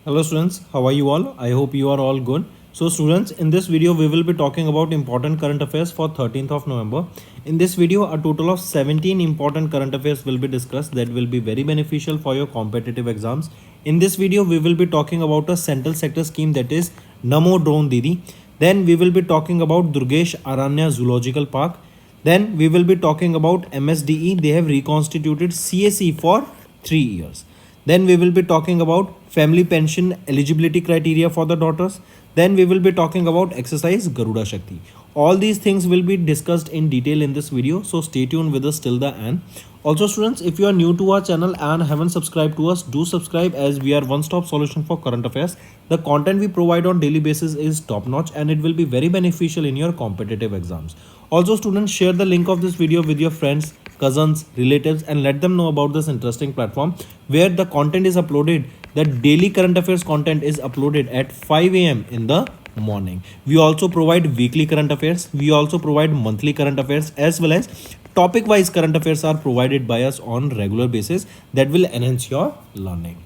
Hello students, how are you all? I hope you are all good. So students, in this video we will be talking about important current affairs for 13th of November. In this video a total of 17 important current affairs will be discussed that will be very beneficial for your competitive exams. In this video we will be talking about a central sector scheme, that is Namo Drone Didi. Then we will be talking about Durgesh Aranya Zoological Park. Then we will be talking about MSDE. They have reconstituted CSE for 3 years. Then we will be talking about family pension eligibility criteria for the daughters. Then we will be talking about exercise Garuda Shakti. All these things will be discussed in detail in this video, so stay tuned with us till the end. Also students, if you are new to our channel and haven't subscribed to us, do subscribe, as we are one-stop solution for current affairs. The content we provide on daily basis is top-notch and it will be very beneficial in your competitive exams. Also students, share the link of this video with your friends, cousins, relatives and let them know about this interesting platform where the content is uploaded. The daily current affairs content is uploaded at 5 a.m. in the morning. We also provide weekly current affairs. We also provide monthly current affairs, as well as topic wise current affairs are provided by us on regular basis that will enhance your learning.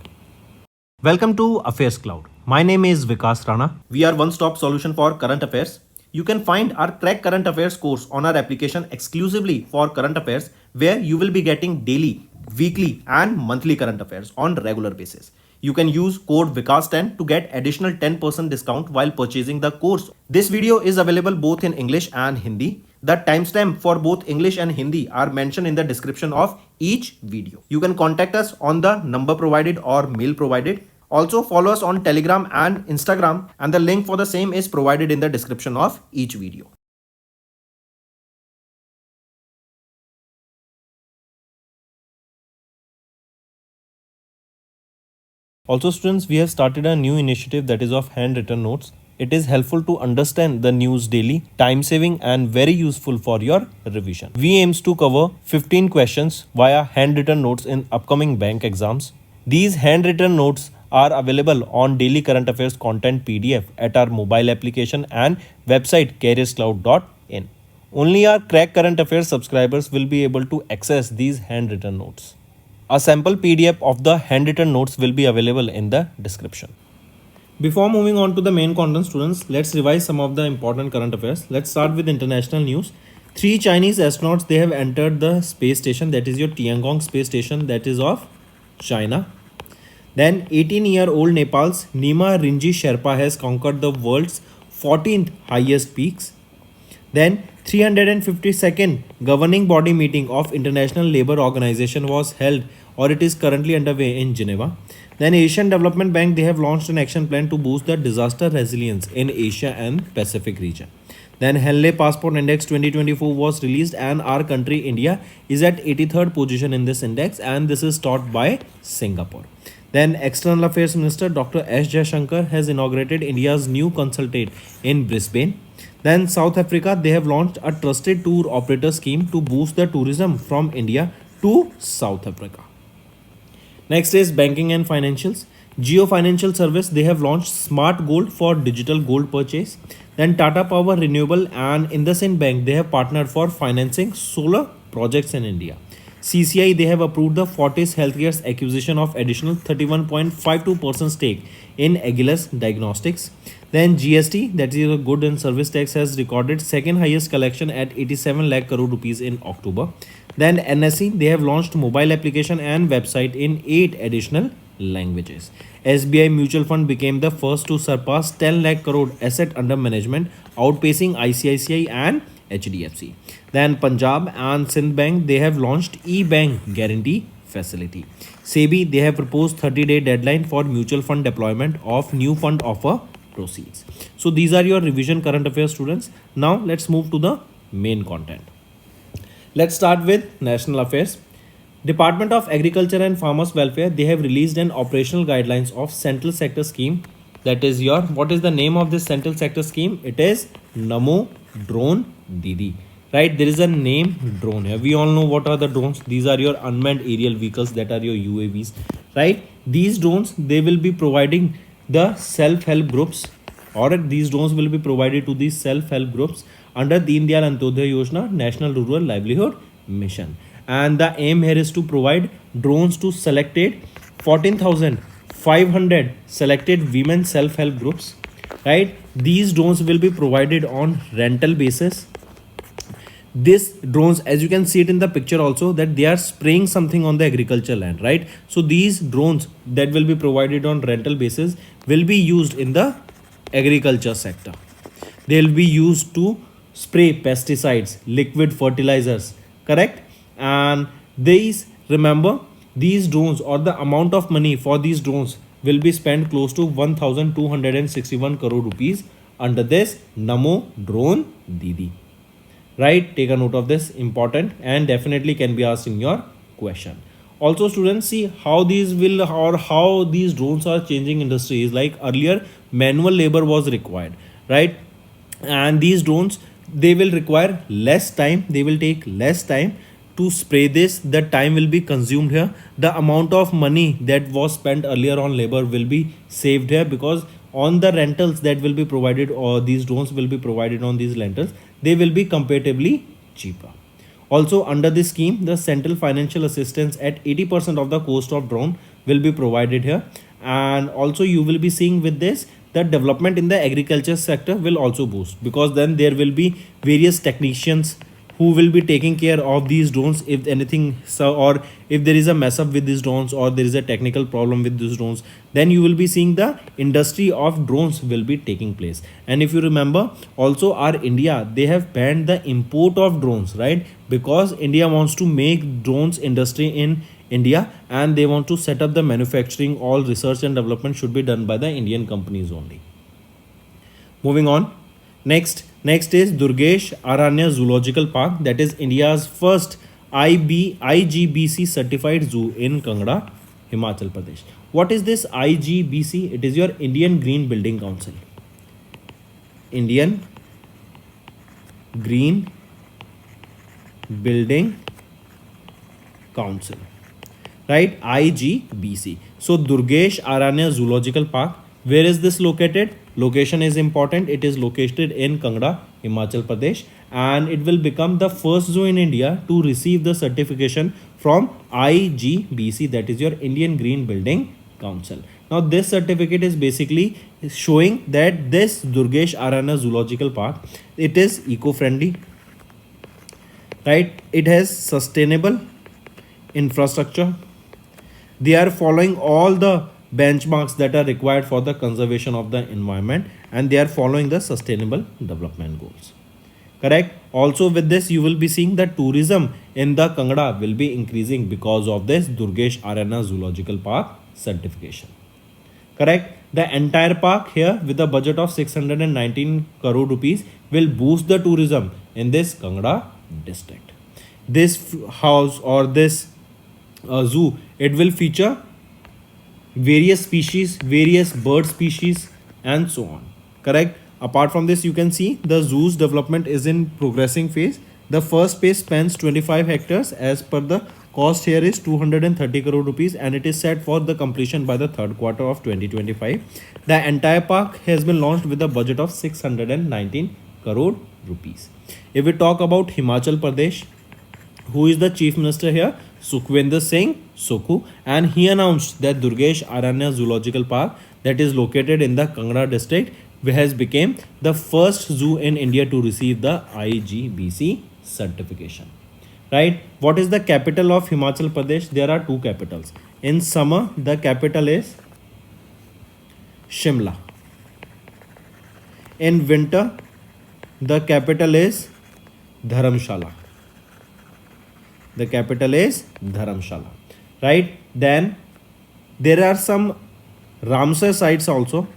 Welcome to Affairs Cloud. My name is Vikas Rana. We are one-stop solution for current affairs. You can find our Crack Current Affairs course on our application exclusively for current affairs, where you will be getting daily, weekly and monthly current affairs on regular basis. You can use code VIKAS10 to get additional 10% discount while purchasing the course. This video is available both in English and Hindi. The timestamp for both English and Hindi are mentioned in the description of each video. You can contact us on the number provided or mail provided. Also follow us on Telegram and Instagram, and the link for the same is provided in the description of each video. Also students, we have started a new initiative that is of handwritten notes. It is helpful to understand the news daily, time saving and very useful for your revision. We aims to cover 15 questions via handwritten notes in upcoming bank exams. These handwritten notes are available on daily current affairs content PDF at our mobile application and website careerscloud.in. Only our Crack Current Affairs subscribers will be able to access these handwritten notes. A sample PDF of the handwritten notes will be available in the description. Before moving on to the main content, students, let's revise some of the important current affairs. Let's start with international news. 3 Chinese astronauts, they have entered the space station, that is your Tiangong space station, that is of China. Then 18-year-old Nepal's Nima Rinji Sherpa has conquered the world's 14th highest peaks. Then 352nd governing body meeting of International Labour Organization was held, or it is currently underway in Geneva. Then Asian Development Bank, they have launched an action plan to boost the disaster resilience in Asia and Pacific region. Then Henley Passport Index 2024 was released and our country India is at 83rd position in this index, and this is taught by Singapore. Then External Affairs Minister Dr. S. Jaishankar has inaugurated India's new consulate in Brisbane. Then South Africa, they have launched a trusted tour operator scheme to boost the tourism from India to South Africa. Next is banking and financials. Geo Financial Service, they have launched Smart Gold for digital gold purchase. Then Tata Power Renewable and IndusInd Bank, they have partnered for financing solar projects in India. CCI, they have approved the Fortis Healthcare's acquisition of additional 31.52% stake in Agilus Diagnostics. Then GST, that is a good and service tax, has recorded second highest collection at 87 lakh crore rupees in October. Then NSE, they have launched mobile application and website in 8 additional languages. SBI Mutual Fund became the first to surpass 10 lakh crore asset under management, outpacing ICICI and HDFC. Then Punjab and Sindh Bank, they have launched e-bank guarantee facility. SEBI, they have proposed 30-day deadline for mutual fund deployment of new fund offer proceeds. So these are your revision current affairs, students. Now let's move to the main content. Let's start with national affairs. Department of Agriculture and Farmers Welfare, they have released an operational guidelines of central sector scheme. That is your, what is the name of this central sector scheme? It is Namo Drone Didi. Right, there is a name drone here. We all know what are the drones. These are your unmanned aerial vehicles, that are your UAVs. Right, these drones, they will be providing the self-help groups, or these drones will be provided to these self-help groups under Deen Dayal Antyodaya Yojana National Rural Livelihood Mission. And the aim here is to provide drones to selected 14,000 500 selected women self-help groups, right? These drones will be provided on rental basis. This drones, as you can see it in the picture also, that they are spraying something on the agriculture land, right? So these drones that will be provided on rental basis will be used in the agriculture sector. They'll be used to spray pesticides, liquid fertilizers, correct? And these, remember, these drones or the amount of money for these drones will be spent close to 1261 crore rupees under this Namo Drone Didi, right? Take a note of this, important, and definitely can be asked in your question. Also students, see how these will, or how these drones are changing industries. Like earlier manual labor was required, right? And these drones, they will require less time, they will take less time to spray this. The time will be consumed here, the amount of money that was spent earlier on labor will be saved here, because on the rentals that will be provided, or these drones will be provided on these rentals, they will be comparatively cheaper. Also under this scheme, the central financial assistance at 80% of the cost of drone will be provided here. And also you will be seeing with this, the development in the agriculture sector will also boost, because then there will be various technicians who will be taking care of these drones if anything, so, or if there is a mess up with these drones, or there is a technical problem with these drones, then you will be seeing the industry of drones will be taking place. And if you remember also, our India, they have banned the import of drones, right? Because India wants to make drones industry in India, and they want to set up the manufacturing. All research and development should be done by the Indian companies only. Moving on, next is Durgesh Aranya Zoological Park, that is India's first IGBC certified zoo in Kangra, Himachal Pradesh. What is this IGBC? It is your Indian Green Building Council. Indian Green Building Council, right? IGBC. So Durgesh Aranya Zoological Park, where is this located? Location is important. It is located in Kangra, Himachal Pradesh, and it will become the first zoo in India to receive the certification from IGBC, that is your Indian Green Building Council. Now this certificate is basically showing that this Durgesh Aranya Zoological Park, it is eco-friendly, right? It has sustainable infrastructure. They are following all the benchmarks that are required for the conservation of the environment, and they are following the sustainable development goals, correct? Also with this, you will be seeing that tourism in the Kangra will be increasing because of this Durgesh Aranya Zoological Park certification, correct? The entire park here with a budget of 619 crore rupees will boost the tourism in this Kangra district. This house or this zoo, it will feature various species, various bird species, and so on, correct? Apart from this, you can see the zoo's development is in progressing phase. The first phase spans 25 hectares. As per the cost here is 230 crore rupees, and it is set for the completion by the third quarter of 2025. The entire park has been launched with a budget of 619 crore rupees. If we talk about Himachal Pradesh, who is the chief minister here? Sukhwinder Singh Sukhu, and he announced that Durgesh Aranya Zoological Park, that is located in the Kangra district, has become the first zoo in India to receive the IGBC certification, right? What is the capital of Himachal Pradesh? There are two capitals. In summer, the capital is Shimla. In winter, the capital is Dharamshala. The capital is Dharamshala, right? Then there are some Ramsar sites also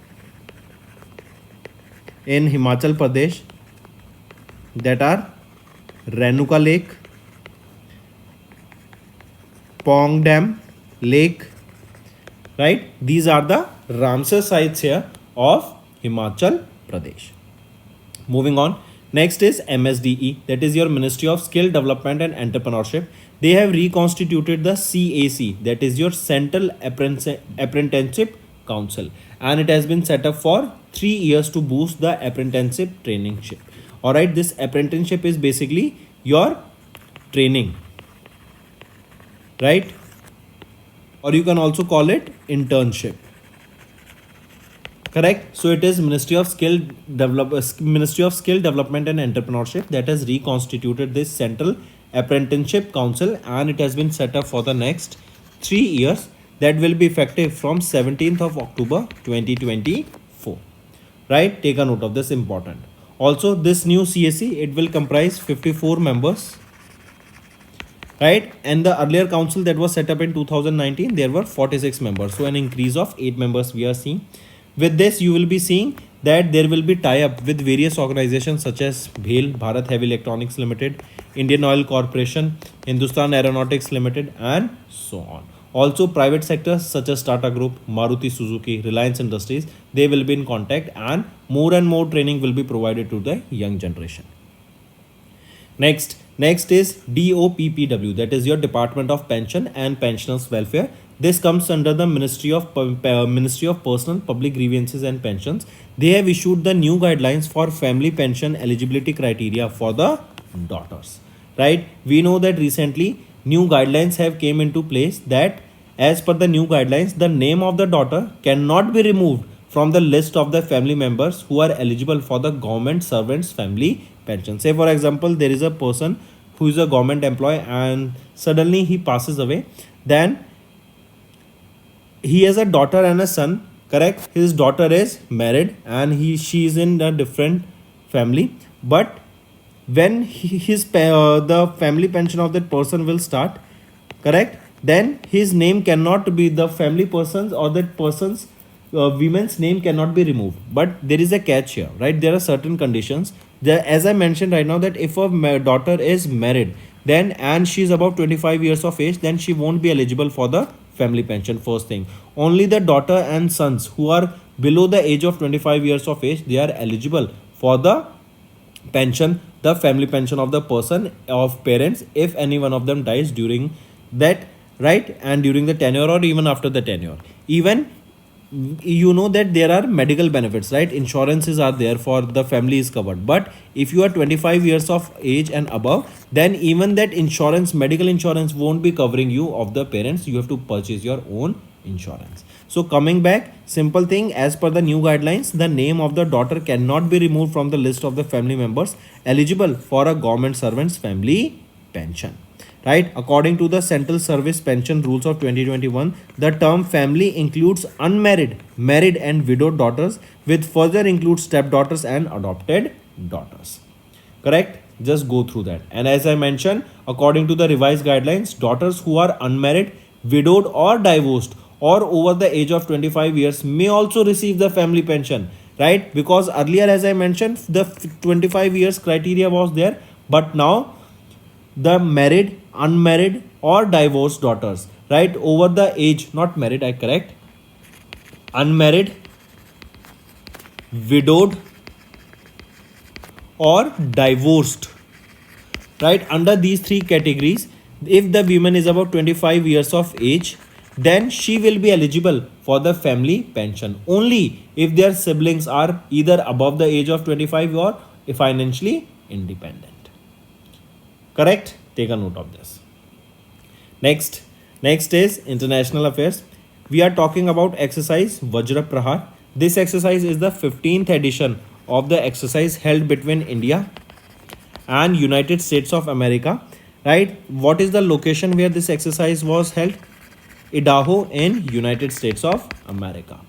in Himachal Pradesh, that are Renuka Lake, Pong Dam Lake, right? These are the Ramsar sites here of Himachal Pradesh. Moving on, next is MSDE, that is your Ministry of Skill Development and Entrepreneurship. They have reconstituted the CAC, that is your Central Apprenticeship Council, and it has been set up for 3 years to boost the apprenticeship trainingship. Alright, this apprenticeship is basically your training, right? Or you can also call it internship. Correct. So it is Ministry of Skill Development and Entrepreneurship that has reconstituted this Central Apprenticeship Council, and it has been set up for the next 3 years. That will be effective from 17th of October 2024. Right. Take a note of this, important. Also, this new CSE, it will comprise 54 members. Right, and the earlier council that was set up in 2019, there were 46 members, so an increase of 8 members we are seeing. With this, you will be seeing that there will be tie-up with various organizations such as BHEL, Bharat Heavy Electronics Limited, Indian Oil Corporation, Hindustan Aeronautics Limited, and so on. Also, private sectors such as Tata Group, Maruti Suzuki, Reliance Industries, they will be in contact, and more training will be provided to the young generation. Next is DOPPW, that is your Department of Pension and Pensioners Welfare. This comes under the Ministry of Personal, Public Grievances and Pensions. They have issued the new guidelines for family pension eligibility criteria for the daughters. Right? We know that recently new guidelines have came into place that as per the new guidelines, the name of the daughter cannot be removed from the list of the family members who are eligible for the government servants family pension. Say for example, there is a person who is a government employee and suddenly he passes away. Then he has a daughter and a son, correct? His daughter is married and she is in a different family. But when the family pension of that person will start, correct? Then his name cannot be, the family person's or that person's women's name cannot be removed. But there is a catch here, right? There are certain conditions. As I mentioned right now, that if a daughter is married, then and she is above 25 years of age, then she won't be eligible for the family pension. First thing, only the daughter and sons who are below the age of 25 years of age, they are eligible for the pension, the family pension of the person of parents, if any one of them dies during that, right, and during the tenure or even after the tenure. Even you know that there are medical benefits, right? Insurances are there for the family is covered. But if you are 25 years of age and above, then even that insurance, medical insurance won't be covering you of the parents. You have to purchase your own insurance. So coming back, simple thing, as per the new guidelines, the name of the daughter cannot be removed from the list of the family members eligible for a government servant's family pension. Right, according to the Central Service Pension Rules of 2021, the term family includes unmarried, married and widowed daughters, with further includes stepdaughters and adopted daughters. Correct? Just go through that. And as I mentioned, according to the revised guidelines, daughters who are unmarried, widowed or divorced or over the age of 25 years may also receive the family pension. Right? Because earlier, as I mentioned, the 25 years criteria was there, but now the married, unmarried or divorced daughters, right, over the age, not married, I correct, unmarried, widowed or divorced, right, under these three categories, if the woman is about 25 years of age, then she will be eligible for the family pension only if their siblings are either above the age of 25 or financially independent. Correct? Take a note of this. Next is international affairs. We are talking about exercise Vajra Prahar. This exercise is the 15th edition of the exercise held between India and United States of America. Right? What is the location where this exercise was held? Idaho in United States of America.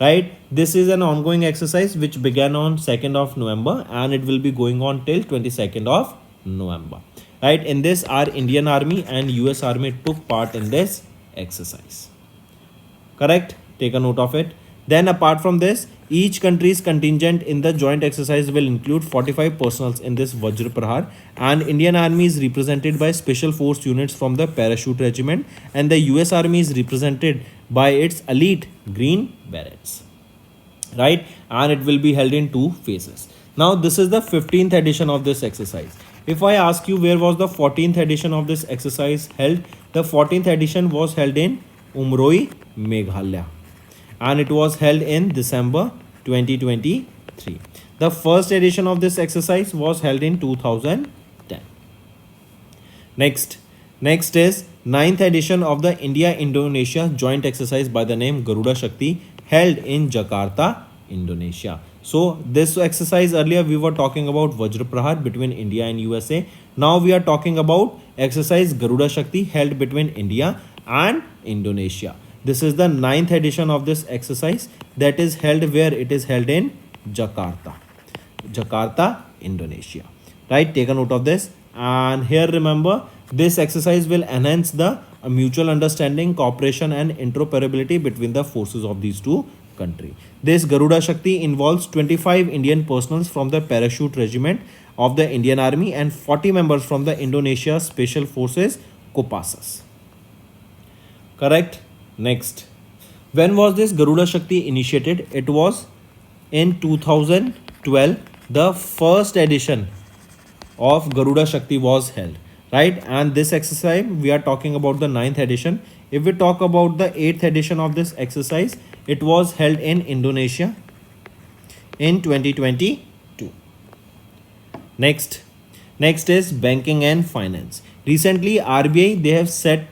Right? This is an ongoing exercise which began on 2nd of November and it will be going on till 22nd of November. Right, in this our Indian Army and US Army took part in this exercise. Correct? Take a note of it. Then apart from this, each country's contingent in the joint exercise will include 45 personals in this Vajra Prahar, and Indian Army is represented by special force units from the Parachute Regiment and the US Army is represented by its elite Green Berets. Right, and it will be held in 2 phases. Now this is the 15th edition of this exercise. If I ask you where was the 14th edition of this exercise held, the 14th edition was held in Umroi, Meghalaya, and it was held in December 2023. The first edition of this exercise was held in 2010. Next is 9th edition of the India-Indonesia joint exercise by the name Garuda Shakti held in Jakarta, Indonesia. So this exercise earlier we were talking about Vajra Prahar between India and USA. Now we are talking about exercise Garuda Shakti held between India and Indonesia. This is the 9th edition of this exercise that is held where it is held in Jakarta. Jakarta, Indonesia. Right? Take a note of this. And here remember, this exercise will enhance the mutual understanding, cooperation and interoperability between the forces of these two countries. This Garuda Shakti involves 25 Indian personnel from the Parachute Regiment of the Indian Army and 40 members from the Indonesia Special Forces Kopassus. Correct? Next. When was this Garuda Shakti initiated? It was in 2012. The first edition of Garuda Shakti was held, right? And this exercise we are talking about the 9th edition. If we talk about the 8th edition of this exercise, it was held in Indonesia in 2022. Next is banking and finance. Recently RBI they have set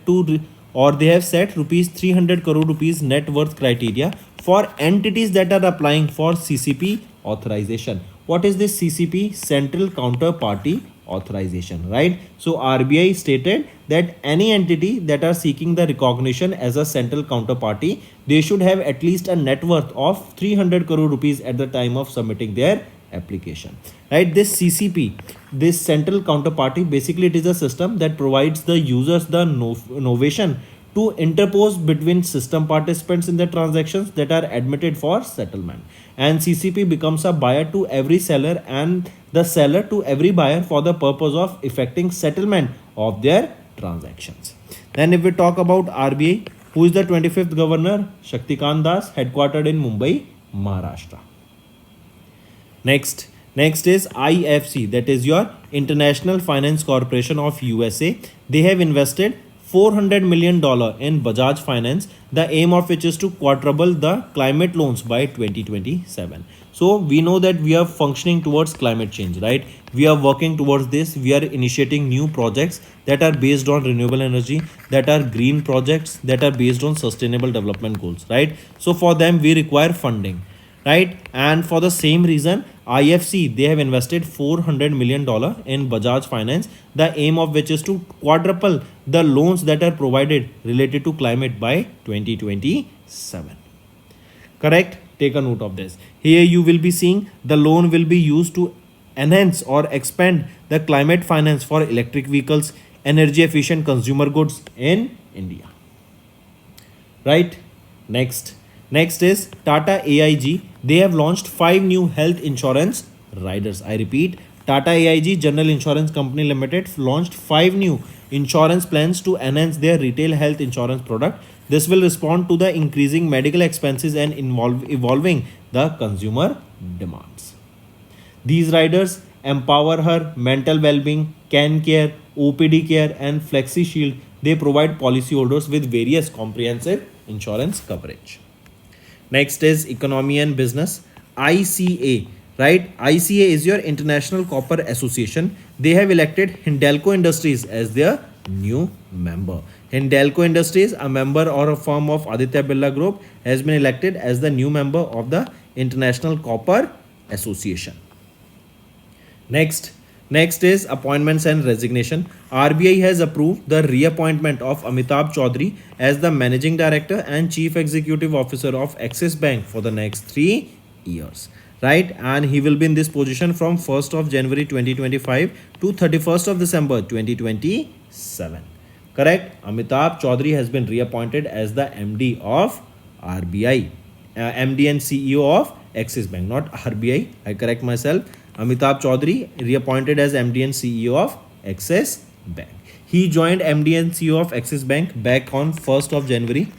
rupees 300 crore rupees net worth criteria for entities that are applying for CCP authorization. What is this CCP? Central Counterparty Authorization, right? So RBI stated that any entity that are seeking the recognition as a central counterparty, they should have at least a net worth of 300 crore rupees at the time of submitting their application, right? This CCP, this central counterparty, basically it is a system that provides the users the innovation to interpose between system participants in the transactions that are admitted for settlement, and CCP becomes a buyer to every seller and the seller to every buyer for the purpose of effecting settlement of their transactions. Then if we talk about RBI, who is the 25th governor? Shaktikant Das, headquartered in Mumbai, Maharashtra. Next is IFC, that is your International Finance Corporation of USA. They have invested $400 million in Bajaj Finance, the aim of which is to quadruple the climate loans by 2027. So we know that we are functioning towards climate change, right? We are working towards this. We are initiating new projects that are based on renewable energy, that are green projects, that are based on sustainable development goals, right? So for them we require funding, right? And for the same reason, IFC they have invested $400 million in Bajaj Finance, the aim of which is to quadruple the loans that are provided related to climate by 2027. Correct? Take a note of this. Here you will be seeing the loan will be used to enhance or expand the climate finance for electric vehicles, energy efficient consumer goods in India. Right? Next is Tata AIG. They have launched 5 new health insurance riders. I repeat, Tata AIG General Insurance Company Limited launched 5 new insurance plans to enhance their retail health insurance product. This will respond to the increasing medical expenses and evolving the consumer demands. These riders empower her mental well-being, can care, OPD care and Flexi Shield. They provide policyholders with various comprehensive insurance coverage. Next is economy and business. ICA, right? ICA is your International Copper Association. They have elected Hindalco Industries as their new member. Hindalco Industries, a member or a firm of Aditya Birla Group, has been elected as the new member of the International Copper Association. Next is appointments and resignation. RBI has approved the reappointment of Amitabh Chaudhary as the Managing Director and Chief Executive Officer of Axis Bank for the next 3 years. Right? And he will be in this position from 1st of January 2025 to 31st of December 2027. Correct? Amitabh Chaudhary has been reappointed as the MD of RBI. MD and CEO of Axis Bank, not RBI. I correct myself. Amitabh Chaudhary reappointed as MD and CEO of Axis Bank. He joined MD and CEO of Axis Bank back on 1st of January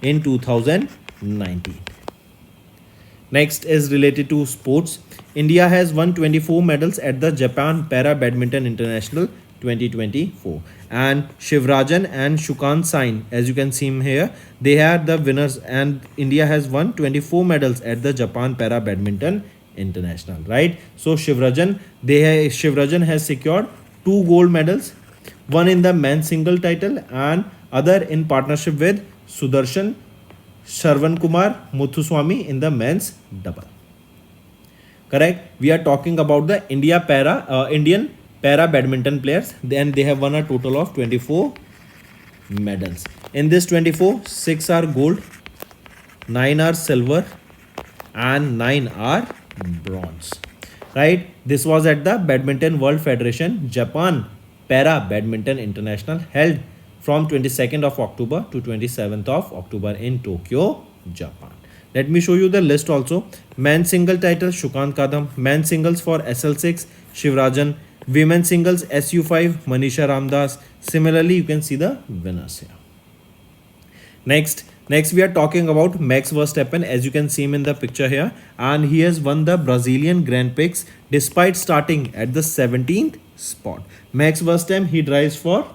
in 2019. Next is related to sports. India has won 24 medals at the Japan Para Badminton International 2024. And Shivrajan and Shukant Sain, as you can see him here, they are the winners, and India has won 24 medals at the Japan Para Badminton International, right? So Shivrajan has secured 2 gold medals, one in the men's single title and other in partnership with Sudarshan Sharvan Kumar Muthuswamy in the men's double. correct? We are talking about the Indian para badminton players. Then they have won a total of 24 medals. In this 24, 6 are gold, 9 are silver, and 9 are bronze. Right? This was at the Badminton World Federation Japan Para Badminton International, held from 22nd of October to 27th of October in Tokyo, Japan. Let me show you the list also. Men's single title Shrikant Kadam, men's singles for SL6 Shivrajan, women's singles SU5 Manisha Ramdas. Similarly, you can see the winners here. Next we are talking about Max Verstappen, as you can see him in the picture here, and he has won the Brazilian Grand Prix despite starting at the 17th spot. Max Verstappen, he drives for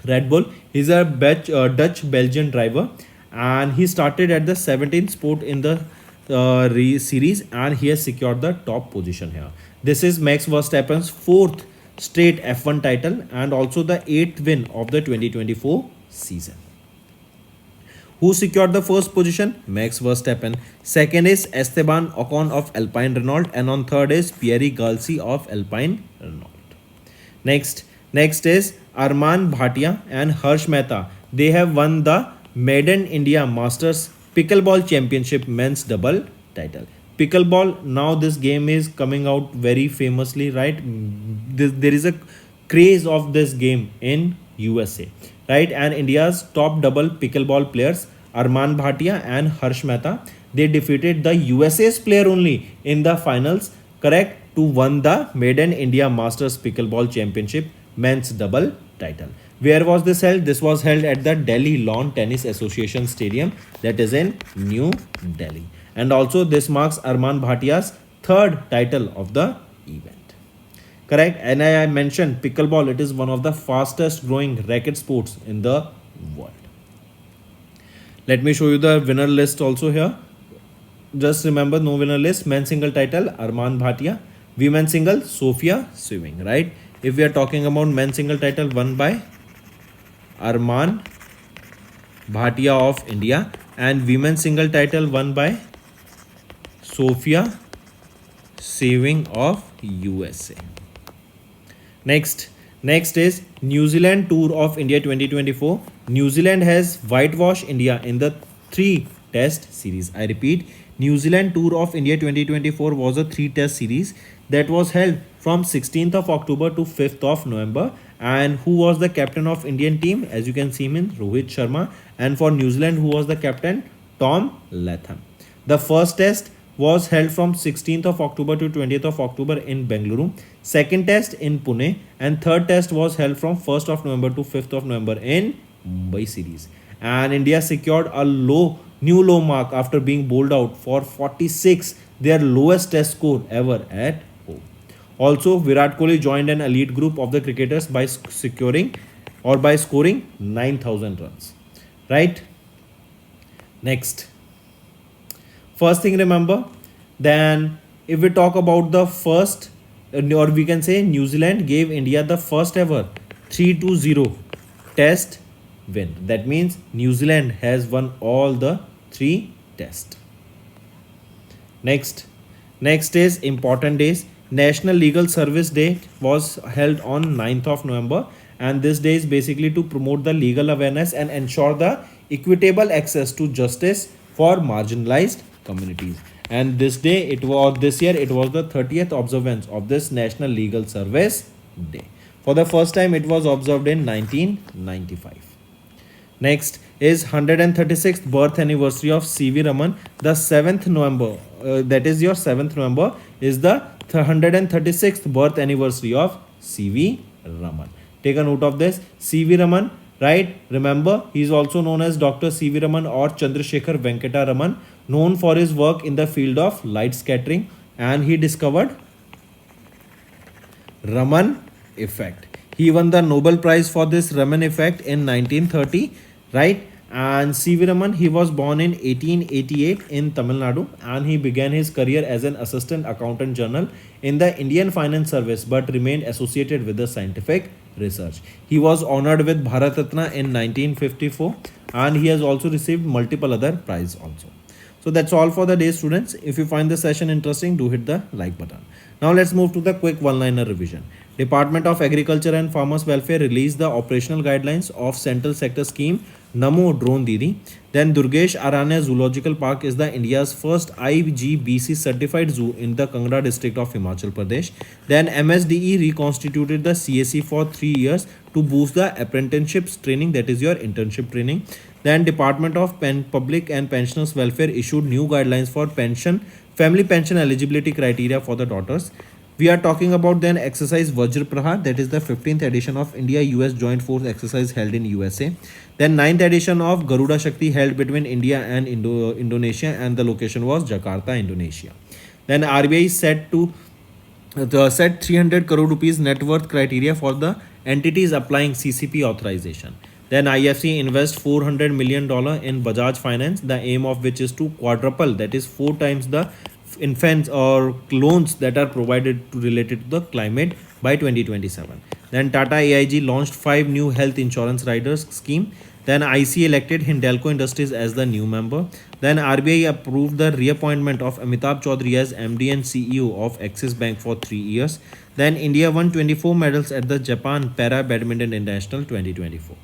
Red Bull. He's a Dutch Belgian driver, and he started at the 17th spot in the series, and he has secured the top position here. This is Max Verstappen's fourth straight F1 title and also the 8th win of the 2024 season. Who secured the first position? Max Verstappen. Second is Esteban Ocon of Alpine Renault, and on third is Pierre Gasly of Alpine Renault. Next is Arman Bhatia and Harsh Mehta. They have won the Maiden India Masters Pickleball Championship men's double title. Pickleball, now this game is coming out very famously, right? There is a craze of this game in USA, right? And India's top double pickleball players, Arman Bhatia and Harsh Mehta, they defeated the USA's player only in the finals, correct, to win the Maiden India Masters Pickleball Championship men's double title. Where was this held? This was held at the Delhi Lawn Tennis Association Stadium, that is in New Delhi. And also this marks Arman Bhatia's third title of the event. Correct? And I mentioned pickleball, it is one of the fastest growing racket sports in the world. Let me show you the winner list also here. Just remember, no winner list. Men's single title, Arman Bhatia. Women's single, Sophia Swimming, right? If we are talking about men's single title won by Arman Bhatia of India, and women's single title won by Sophia Swimming of USA. Next is New Zealand Tour of India 2024. New Zealand has whitewashed India in the 3-test series. I repeat, New Zealand Tour of India 2024 was a 3-test series that was held from 16th of October to 5th of November. And who was the captain of Indian team? As you can see him in Rohit Sharma. And for New Zealand, who was the captain? Tom Latham. The first test was held from 16th of October to 20th of October in Bengaluru. Second test in Pune, and third test was held from 1st of November to 5th of November in Mumbai series. And India secured a new low mark after being bowled out for 46, their lowest test score ever at home. Also, Virat Kohli joined an elite group of the cricketers by scoring 9,000 runs. Right? Next. First thing, remember, then if we talk about the first, or we can say New Zealand gave India the first ever 3-0 test win. That means New Zealand has won all the 3 tests. Next is important days. National Legal Service Day was held on 9th of November, and this day is basically to promote the legal awareness and ensure the equitable access to justice for marginalized communities. And this year it was the 30th observance of this National Legal Service Day. For the first time it was observed in 1995. Next is 136th birth anniversary of C.V. Raman. The 7th November, that is your 7th November, is the 136th birth anniversary of C.V. Raman. Take a note of this. C.V. Raman, right? Remember, he is also known as Dr. C.V. Raman or Chandrasekhar Venkata Raman, known for his work in the field of light scattering, and he discovered Raman effect. He won the Nobel Prize for this Raman effect in 1930, right? And C.V. Raman, he was born in 1888 in Tamil Nadu, and he began his career as an assistant accountant general in the Indian Finance Service, but remained associated with the scientific research. He was honored with Bharat Ratna in 1954, and he has also received multiple other prizes also. So that's all for the day, students. If you find the session interesting, do hit the like button. Now let's move to the quick one-liner revision. Department of Agriculture and Farmers Welfare released the operational guidelines of Central Sector Scheme Namo Drone Didi. Then Durgesh Aranya Zoological Park is the India's first IGBC certified zoo in the Kangra district of Himachal Pradesh. Then MSDE reconstituted the CSE for 3 years to boost the apprenticeships training, that is your internship training. Then Department of Public and Pensioners Welfare issued new guidelines for family pension eligibility criteria for the daughters. We are talking about then exercise Vajra Prahar, that is the 15th edition of India-US Joint Force exercise held in USA. Then 9th edition of Garuda Shakti held between India and Indonesia, and the location was Jakarta, Indonesia. Then RBI set 300 crore rupees net worth criteria for the entities applying CCP authorization. Then IFC invest $400 million in Bajaj Finance, the aim of which is to quadruple, that is 4 times the infants or loans that are provided to related to the climate by 2027. Then Tata AIG launched 5 new health insurance riders scheme. Then IC elected Hindelco Industries as the new member. Then RBI approved the reappointment of Amitabh Chaudhary as MD and CEO of Axis Bank for 3 years. Then India won 24 medals at the Japan Para Badminton International 2024.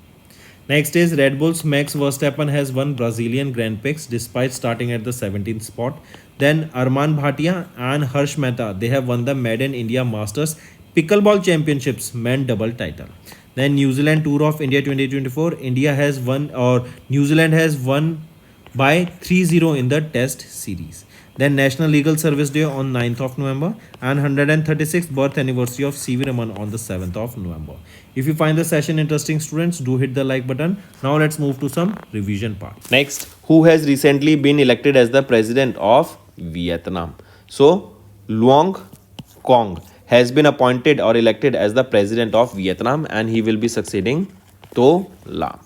Next is Red Bull's Max Verstappen has won Brazilian Grand Prix despite starting at the 17th spot. Then Arman Bhatia and Harsh Mehta, they have won the Made in India Masters Pickleball Championships men double title. Then New Zealand Tour of India 2024, New Zealand has won by 3-0 in the Test series. Then National Legal Service Day on 9th of November and 136th birth anniversary of CV Raman on the 7th of November. If you find the session interesting, students, do hit the like button. Now let's move to some revision part. Next, who has recently been elected as the president of Vietnam? So, Luong Kong has been appointed or elected as the president of Vietnam, and he will be succeeding To Lam.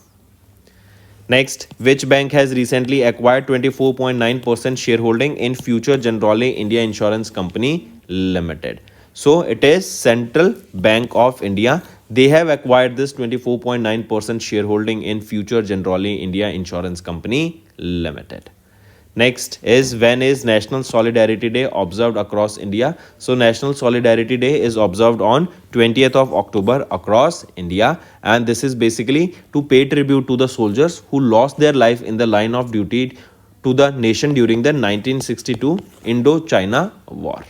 Next, which bank has recently acquired 24.9% shareholding in Future Generali India Insurance Company Limited? So it is Central Bank of India. They have acquired this 24.9% shareholding in Future Generali India Insurance Company Limited. Next is, when is National Solidarity Day observed across India? So National Solidarity Day is observed on 20th of October across India, and this is basically to pay tribute to the soldiers who lost their life in the line of duty to the nation during the 1962 Indo-China War.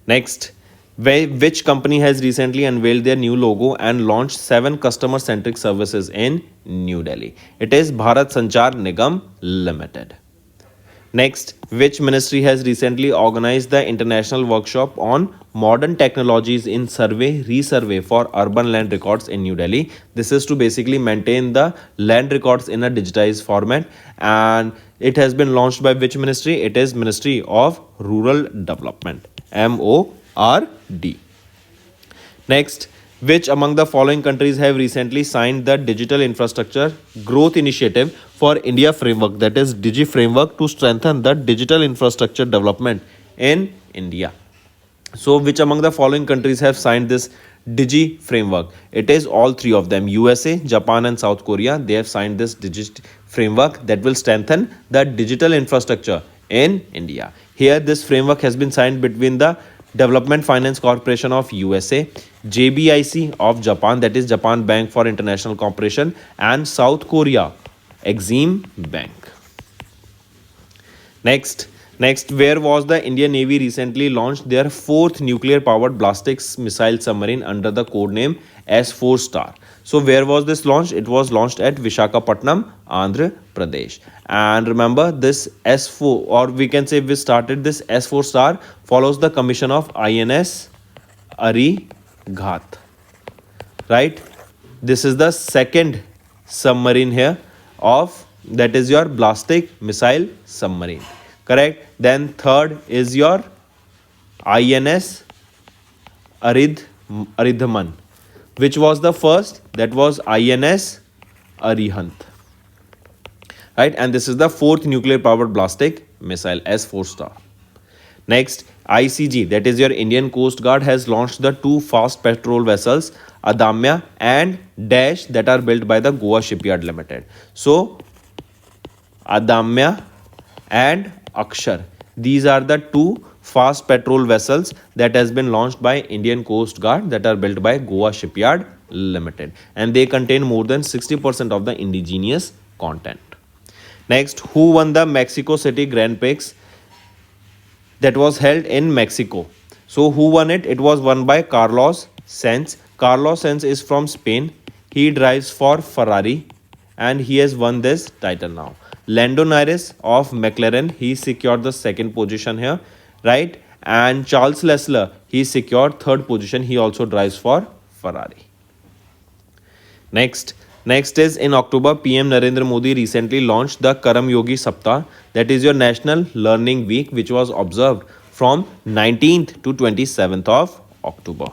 Next, which company has recently unveiled their new logo and launched 7 customer-centric services in New Delhi? It is Bharat Sanchar Nigam Limited. Next, which ministry has recently organized the international workshop on modern technologies in resurvey for urban land records in New Delhi? This is to basically maintain the land records in a digitized format, and it has been launched by which ministry? It is Ministry of Rural Development, MORD. Next, which among the following countries have recently signed the Digital Infrastructure Growth Initiative for India Framework, that is Digi Framework, to strengthen the digital infrastructure development in India? So which among the following countries have signed this Digi Framework? It is all 3 of them, USA, Japan and South Korea. They have signed this Digi Framework that will strengthen the digital infrastructure in India. Here this framework has been signed between the Development Finance Corporation of USA, JBIC of Japan, that is Japan Bank for International Cooperation, and South Korea Exim Bank. Next, where was the Indian Navy recently launched their 4th nuclear-powered ballistic missile submarine under the code name S4 Star? So where was this launched? It was launched at Vishakhapatnam, Andhra Pradesh. And remember, this S4, or we can say we started this S4 Star, follows the commission of INS Arighat. Right? This is the second submarine here of, that is your ballistic missile submarine. Correct? Then third is your INS Aridhaman. Which was the first? That was INS Arihant. Right? And this is the 4th nuclear powered ballistic missile, S4 Star. Next, ICG, that is your Indian Coast Guard, has launched the 2 fast patrol vessels, Adamya and Dash, that are built by the Goa Shipyard Limited. So Adamya and Akshar. These are the two fast petrol vessels that has been launched by Indian Coast Guard that are built by Goa Shipyard Limited, and they contain more than 60% of the indigenous content. Next, who won the Mexico City Grand Prix that was held in Mexico? So, who won it? It was won by Carlos Sainz. Carlos Sainz is from Spain. He drives for Ferrari and he has won this title now. Lando Norris of McLaren, he secured the second position here, right? And Charles Leclerc, he secured third position. He also drives for Ferrari. Next is in October, PM Narendra Modi recently launched the Karam Yogi Saptah, that is your National Learning Week, which was observed from 19th to 27th of October.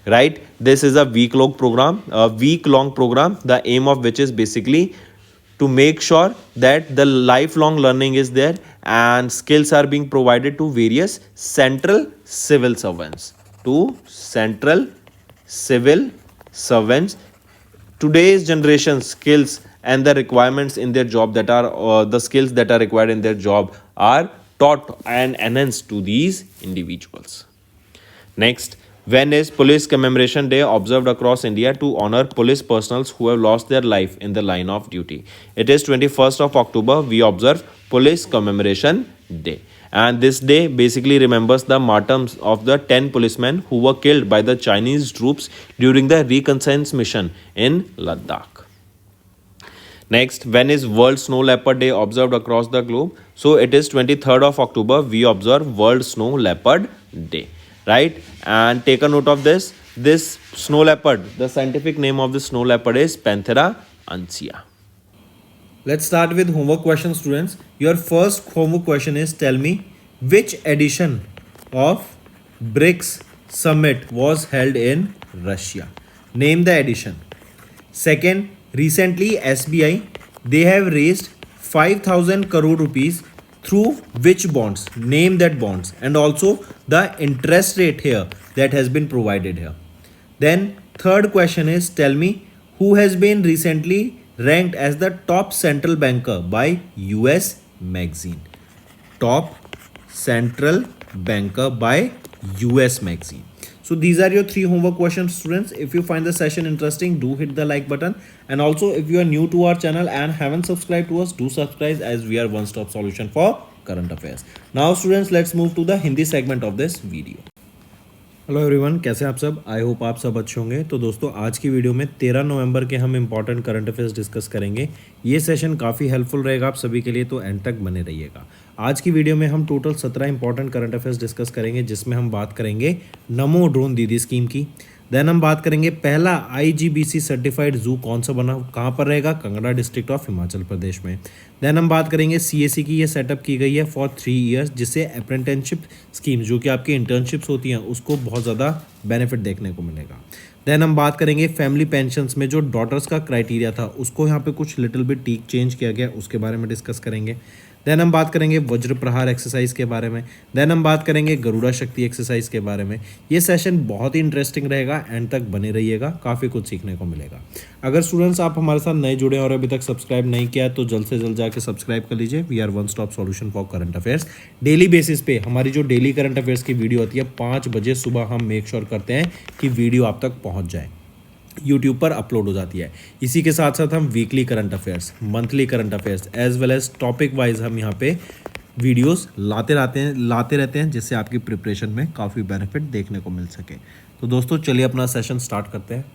Right? This is a week-long program, the aim of which is basically to make sure that the lifelong learning is there and skills are being provided to various central civil servants. Today's generation skills and the requirements in their job that are the skills that are required in their job are taught and enhanced to these individuals. Next, when is Police Commemoration Day observed across India to honor police personnel who have lost their life in the line of duty? It is 21st of October. We observe Police Commemoration Day. And this day basically remembers the martyrs of the 10 policemen who were killed by the Chinese troops during the reconnaissance mission in Ladakh. Next, when is World Snow Leopard Day observed across the globe? So it is 23rd of October. We observe World Snow Leopard Day, right? And take a note of this. This snow leopard, the scientific name of the snow leopard is Panthera ansea. Let's start with homework question, students. Your first homework question is, tell me which edition of BRICS summit was held in Russia. Name the edition. Second, recently SBI, they have raised 5,000 crore rupees through which bonds? Name that bonds, and also the interest rate here that has been provided here. Then third question is, tell me who has been recently ranked as the top central banker by US Magazine. Top central banker by US Magazine. So these are your 3 homework questions, students. If you find the session interesting, do hit the like button. And also, if you are new to our channel and haven't subscribed to us, do subscribe, as we are one-stop solution for current affairs. Now students, let's move to the Hindi segment of this video. Hello everyone, कैसे आप सब? I hope आप सब अच्छे होंगे। तो दोस्तों, आज की वीडियो में 13 नवंबर के हम इंपॉर्टेंट करंट अफेयर्स डिस्कस करेंगे। ये सेशन काफ़ी हेल्पफुल रहेगा आप सभी के लिए, तो एंड तक बने रहिएगा। आज की वीडियो में हम total 17 important current affairs discuss करेंगे, जिसमें हम बात करेंगे नमो ड्रोन दीदी स्कीम की। देन हम बात करेंगे पहला IGBC सर्टिफाइड जू कौन सा बना, कहाँ पर रहेगा? कांगड़ा डिस्ट्रिक्ट ऑफ हिमाचल प्रदेश में। देन हम बात करेंगे CAC की, ये सेटअप की गई है फॉर 3 ईयर्स, जिससे अप्रेंटिसशिप स्कीम जो कि आपकी इंटर्नशिप्स होती हैं उसको बहुत ज़्यादा बेनिफिट देखने को मिलेगा। देन हम बात करेंगे फैमिली पेंशन्स में जो डॉटर्स का क्राइटेरिया था उसको यहाँ पे कुछ लिटिल बिट टीक चेंज किया गया, उसके बारे में डिस्कस करेंगे। देन हम बात करेंगे वज्र प्रहार एक्सरसाइज के बारे में। देन हम बात करेंगे गरुड़ा शक्ति एक्सरसाइज के बारे में। ये सेशन बहुत ही इंटरेस्टिंग रहेगा, एंड तक बने रहिएगा, काफ़ी कुछ सीखने को मिलेगा। अगर स्टूडेंट्स आप हमारे साथ नए जुड़े और अभी तक सब्सक्राइब नहीं किया है तो जल्द से जल्द जाके सब्सक्राइब कर लीजिए। We are one stop solution for current affairs. Daily basis पे हमारी जो डेली करंट अफेयर्स की वीडियो होती है 5 बजे सुबह, हम मेक श्योर करते हैं कि वीडियो आप तक पहुँच जाए, यूट्यूब पर अपलोड हो जाती है। इसी के साथ साथ हम weekly current affairs, monthly current affairs as well as topic wise हम यहाँ पे वीडियोस लाते रहते हैं जिससे आपकी प्रिपरेशन में काफ़ी बेनिफिट देखने को मिल सके। तो दोस्तों, चलिए अपना सेशन स्टार्ट करते हैं।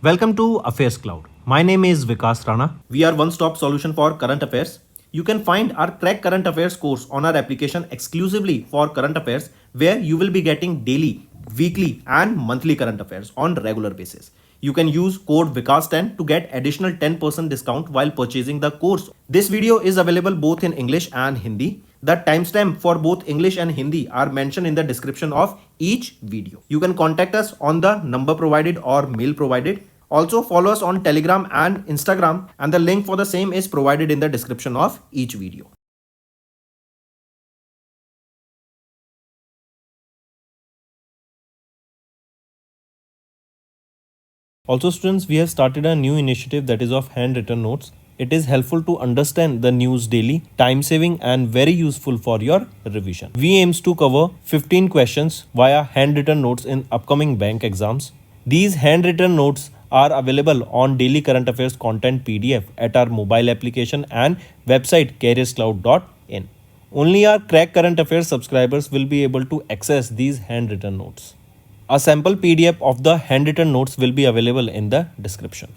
Welcome to affairs cloud. My name is Vikas Rana. We are one stop solution for current affairs. You can find our Crack Current Affairs course on our application exclusively for current affairs, where you will be getting daily, weekly and monthly current affairs on regular basis. You can use code VIKAS10 to get additional 10% discount while purchasing the course. This video is available both in English and Hindi. The timestamp for both English and Hindi are mentioned in the description of each video. You can contact us on the number provided or mail provided. Also follow us on Telegram and Instagram, and the link for the same is provided in the description of each video. Also students, we have started a new initiative that is of handwritten notes. It is helpful to understand the news daily, time saving and very useful for your revision. We aims to cover 15 questions via handwritten notes in upcoming bank exams. These handwritten notes are available on daily current affairs content PDF at our mobile application and website careerscloud.in. Only our Crack Current Affairs subscribers will be able to access these handwritten notes. A sample PDF of the handwritten notes will be available in the description.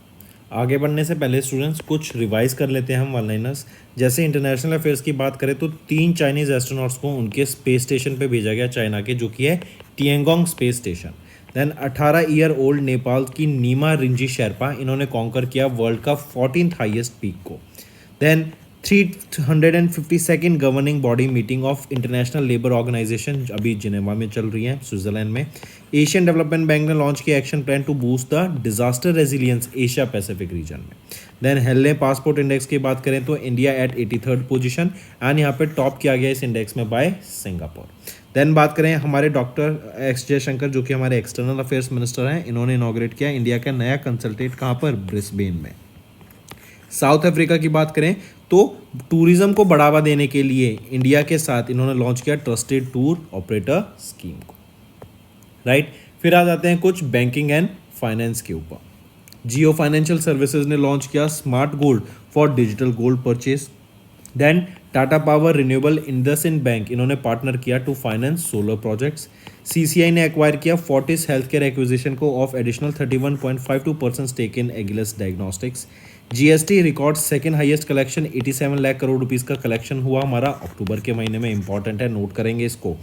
आगे बढ़ने से पहले students कुछ revise कर लेते हैं हम one liners. जैसे इंटरनेशनल अफेयर्स की बात करें तो 3 चाइनीज़ एस्ट्रोनॉट्स को उनके स्पेस स्टेशन पे भेजा गया चाइना के, जो कि है Tiangong space station. Then 18 year old Nepal की नीमा रिंजी शेरपा, इन्होंने कॉन्कर किया वर्ल्ड का 14th हाईएस्ट पीक को। Then 352nd governing body meeting of international labour organisation अभी जिनेवा में चल रही है, स्विट्जरलैंड में। एशियन डेवलपमेंट बैंक ने लॉन्च किया action plan to boost the disaster resilience Asia Pacific region में। देन हेल्ले पासपोर्ट इंडेक्स की बात करें तो India at 83rd position and यहाँ पे टॉप किया गया इस इंडेक्स में बाय सिंगापुर। देन बात करें हमारे डॉक्टर एस जयशंकर, जो कि हमारे एक्सटर्नल अफेयर्स मिनिस्टर हैं, इन्होंने इनॉग्रेट किया इंडिया का नया कंसल्टेट कहाँ पर, ब्रिस्बेन में। साउथ अफ्रीका की बात करें तो टूरिज्म को बढ़ावा देने के लिए इंडिया के साथ इन्होंने लॉन्च किया ट्रस्टेड टूर ऑपरेटर स्कीम को, राइट। फिर आ जाते हैं कुछ बैंकिंग एंड फाइनेंस के ऊपर। जियो फाइनेंशियल सर्विसेज ने लॉन्च किया smart gold for digital gold purchase. Then Tata power renewable IndusInd bank, इन्होंने पार्टनर किया to finance solar projects. CCI ने एक्वायर किया फोर्टिस हेल्थ केयर एक्विजिशन को of additional 31.52% stake in Agilus diagnostics. GST record second highest collection 87 lakh crore rupees का collection हुआ हमारा अक्टूबर के महीने में, इंपॉर्टेंट है, नोट करेंगे इसको।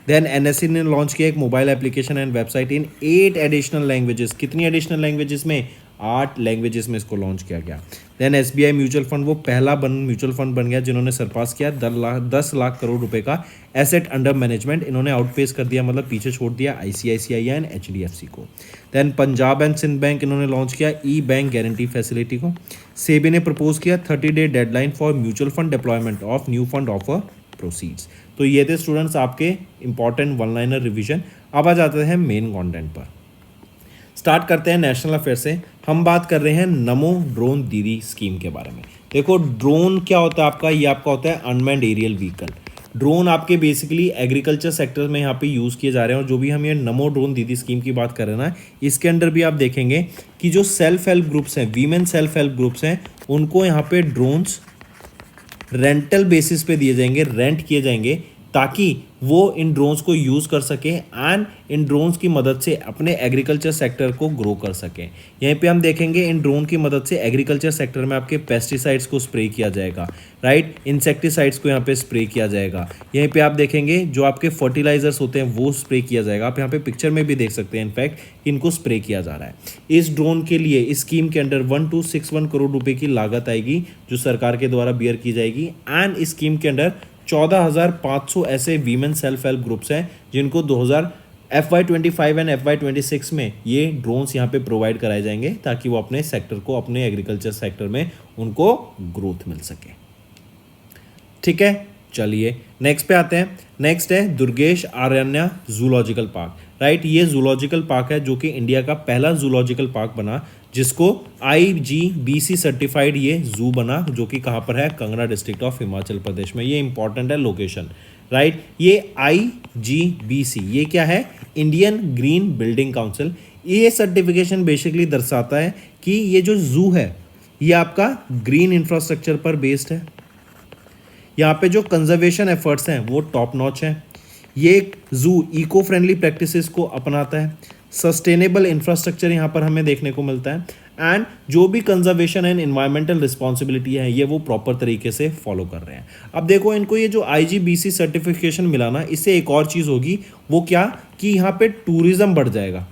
देन एनएससी ने लॉन्च किया एक mobile application and website in 8 additional languages. कितनी एडिशनल लैंग्वेजेस में, 8 लैंग्वेजेस में इसको लॉन्च किया गया। देन एसबीआई म्यूचुअल फंड वो पहला म्यूचुअल फंड बन गया जिन्होंने सरपास किया 10 लाख करोड़ रुपए का एसेट अंडर मैनेजमेंट। इन्होंने आउटपेस कर दिया, मतलब पीछे छोड़ दिया आईसीआईसीआई एंड एचडीएफसी को। Then Punjab and Sind bank, इन्होंने लॉन्च किया ई बैंक गारंटी फैसिलिटी को। सेबी ने प्रपोज किया 30 day deadline for mutual fund deployment of new fund offer proceeds. तो ये थे स्टूडेंट्स आपके इंपॉर्टेंट वन लाइनर रिविजन। अब आ जाते हैं मेन कंटेंट पर। स्टार्ट करते हैं नेशनल अफेयर से। हम बात कर रहे हैं नमो ड्रोन दीदी स्कीम के बारे में। देखो ड्रोन क्या होता है आपका, ये आपका होता है अनमैन्ड एरियल व्हीकल। ड्रोन आपके बेसिकली एग्रीकल्चर सेक्टर में यहाँ पे यूज़ किए जा रहे हैं। और जो भी हम ये नमो ड्रोन दीदी स्कीम की बात कर रहे हैं ना, इसके अंडर भी आप देखेंगे कि जो सेल्फ हेल्प ग्रुप्स हैं, वीमेन सेल्फ हेल्प ग्रुप्स हैं, उनको यहाँ पे ड्रोन्स रेंटल बेसिस पे दिए जाएंगे, रेंट किए जाएंगे, ताकि वो इन ड्रोन्स को यूज़ कर सकें एंड इन ड्रोन्स की मदद से अपने एग्रीकल्चर सेक्टर को ग्रो कर सकें। यहीं पे हम देखेंगे इन ड्रोन की मदद से एग्रीकल्चर सेक्टर में आपके पेस्टिसाइड्स को स्प्रे किया जाएगा, राइट, इंसेक्टिसाइड्स को यहाँ पे स्प्रे किया जाएगा। यहीं पे आप देखेंगे जो आपके फर्टिलाइजर्स होते हैं वो स्प्रे किया जाएगा। आप यहाँ पे पिक्चर में भी देख सकते हैं इनफैक्ट इनको स्प्रे किया जा रहा है। इस ड्रोन के लिए इस स्कीम के अंडर 1261 करोड़ रुपये की लागत आएगी जो सरकार के द्वारा बियर की जाएगी। एंड इस स्कीम के अंडर 14,500 ऐसे वीमेन सेल्फ हेल्प ग्रुप्स हैं जिनको FY25 एंड FY26 में ये ड्रोन्स यहाँ पे प्रोवाइड कराए जाएंगे ताकि वो अपने सेक्टर को, अपने एग्रीकल्चर सेक्टर में उनको ग्रोथ मिल सके। ठीक है, चलिए नेक्स्ट पे आते हैं। नेक्स्ट है दुर्गेश आरण्य जूलॉजिकल पार्क, राइट। ये जूलॉजिकल पार्क है जो कि इंडिया का पहला जूलॉजिकल पार्क बना जिसको IGBC सर्टिफाइड ये जू बना, जो कि कहाँ पर है, कंगना डिस्ट्रिक्ट ऑफ हिमाचल प्रदेश में। ये इंपॉर्टेंट है लोकेशन, राइट। ये IGBC ये क्या है, इंडियन ग्रीन बिल्डिंग काउंसिल। ये सर्टिफिकेशन बेसिकली दर्शाता है कि ये जो जू है ये आपका ग्रीन इंफ्रास्ट्रक्चर पर बेस्ड है। यहाँ पे जो कंजर्वेशन एफर्ट्स हैं वो टॉप नॉच हैं। ये जू इको फ्रेंडली प्रैक्टिसेस को अपनाता है, सस्टेनेबल इंफ्रास्ट्रक्चर यहाँ पर हमें देखने को मिलता है एंड जो भी कंजर्वेशन एंड इन्वायरमेंटल रिस्पॉन्सिबिलिटी है ये वो प्रॉपर तरीके से फॉलो कर रहे हैं। अब देखो इनको ये जो IGBC सर्टिफिकेशन मिला ना, इससे एक और चीज़ होगी, वो क्या कि यहाँ पे टूरिज्म बढ़ जाएगा,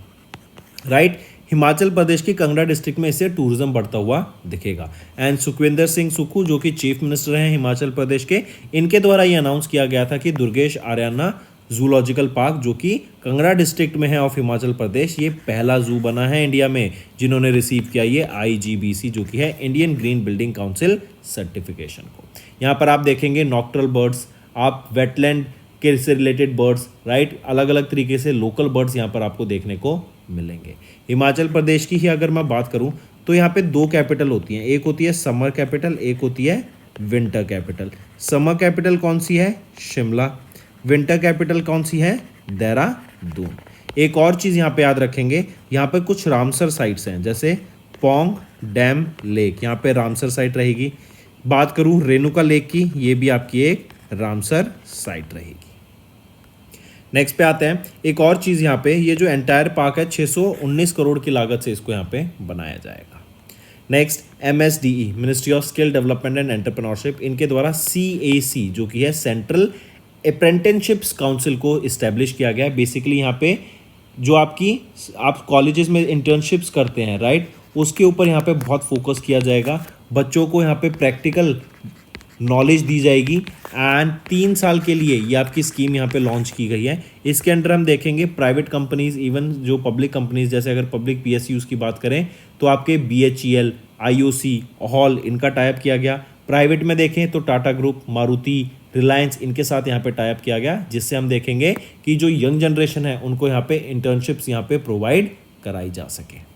राइट। हिमाचल प्रदेश की कांगड़ा डिस्ट्रिक्ट में इससे टूरिज्म बढ़ता हुआ दिखेगा। एंड सुखविंदर सिंह सुक्खू जो कि चीफ मिनिस्टर हैं हिमाचल प्रदेश के, इनके द्वारा ये अनाउंस किया गया था कि दुर्गेश आर्याना जूलॉजिकल पार्क जो कि कांगड़ा डिस्ट्रिक्ट में है ऑफ हिमाचल प्रदेश, ये पहला जू बना है इंडिया में जिन्होंने रिसीव किया ये IGBC जो कि है Indian green building council certification को। यहाँ पर आप देखेंगे नॉक्टरल बर्ड्स, आप वेटलैंड के से रिलेटेड बर्ड्स, राइट, अलग अलग तरीके से लोकल बर्ड्स यहाँ पर आपको देखने को मिलेंगे। हिमाचल प्रदेश की ही अगर मैं बात करूं तो यहाँ पे दो कैपिटल होती हैं, एक होती है समर कैपिटल, एक होती है विंटर कैपिटल। समर कैपिटल कौन सी है? शिमला। विंटर कैपिटल कौन सी है? देहरादून। एक और चीज़ यहाँ पे याद रखेंगे, यहाँ पे कुछ रामसर साइट्स हैं, जैसे पोंग डैम लेक, यहाँ पे रामसर साइट रहेगी। बात करूँ रेणुका लेक की, ये भी आपकी एक रामसर साइट रहेगी। नेक्स्ट पे आते हैं, एक और चीज़ यहाँ पे, ये जो एंटायर पार्क है 619 करोड़ की लागत से इसको यहाँ पे बनाया जाएगा। Next MSDE, ministry of skill development and entrepreneurship, इनके द्वारा CAC जो कि है सेंट्रल अप्रेंटिसशिप्स काउंसिल को इस्टेब्लिश किया गया है। बेसिकली यहाँ पे जो आप कॉलेजेस में इंटर्नशिप्स करते हैं, राइट, उसके ऊपर यहाँ पे बहुत फोकस किया जाएगा। बच्चों को यहाँ पे प्रैक्टिकल नॉलेज दी जाएगी एंड 3 साल के लिए ये आपकी स्कीम यहाँ पे लॉन्च की गई है। इसके अंडर हम देखेंगे प्राइवेट कंपनीज, इवन जो पब्लिक कंपनीज, जैसे अगर पब्लिक PSUs की बात करें तो आपके BHEL, IOC, हॉल, इनका टाइप किया गया। प्राइवेट में देखें तो टाटा ग्रुप, मारुति, रिलायंस, इनके साथ यहाँ पे टाइप किया गया, जिससे हम देखेंगे कि जो यंग जनरेशन है उनको यहाँ पे इंटर्नशिप्स यहाँ पे प्रोवाइड कराई जा सके।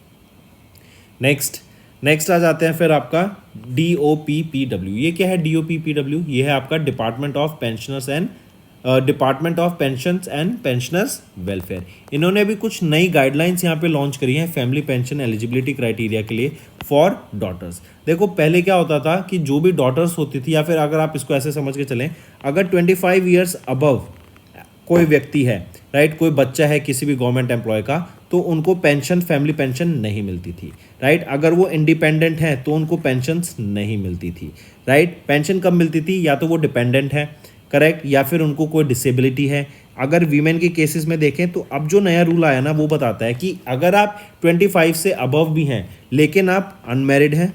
नेक्स्ट आ जाते हैं फिर आपका DOPPW। ये क्या है DOPPW? ये है आपका department of pensions and pensioners welfare. इन्होंने भी कुछ नई गाइडलाइंस यहाँ पे लॉन्च करी हैं फैमिली पेंशन एलिजिबिलिटी क्राइटेरिया के लिए फॉर डॉटर्स। देखो पहले क्या होता था कि जो भी डॉटर्स होती थी, या फिर अगर आप इसको ऐसे समझ के चलें, अगर 25 ईयर्स अबव कोई व्यक्ति है, राइट, कोई बच्चा है किसी भी गवर्नमेंट एम्प्लॉय का, तो उनको पेंशन, फैमिली पेंशन नहीं मिलती थी, राइट। अगर वो इंडिपेंडेंट है तो उनको पेंशन्स नहीं मिलती थी, राइट। पेंशन कब मिलती थी? या तो वो डिपेंडेंट है, करेक्ट, या फिर उनको कोई डिसेबिलिटी है। अगर वीमेन के केसेस में देखें तो अब जो नया रूल आया ना, वो बताता है कि अगर आप 25 से अबव भी हैं लेकिन आप अनमैरिड हैं,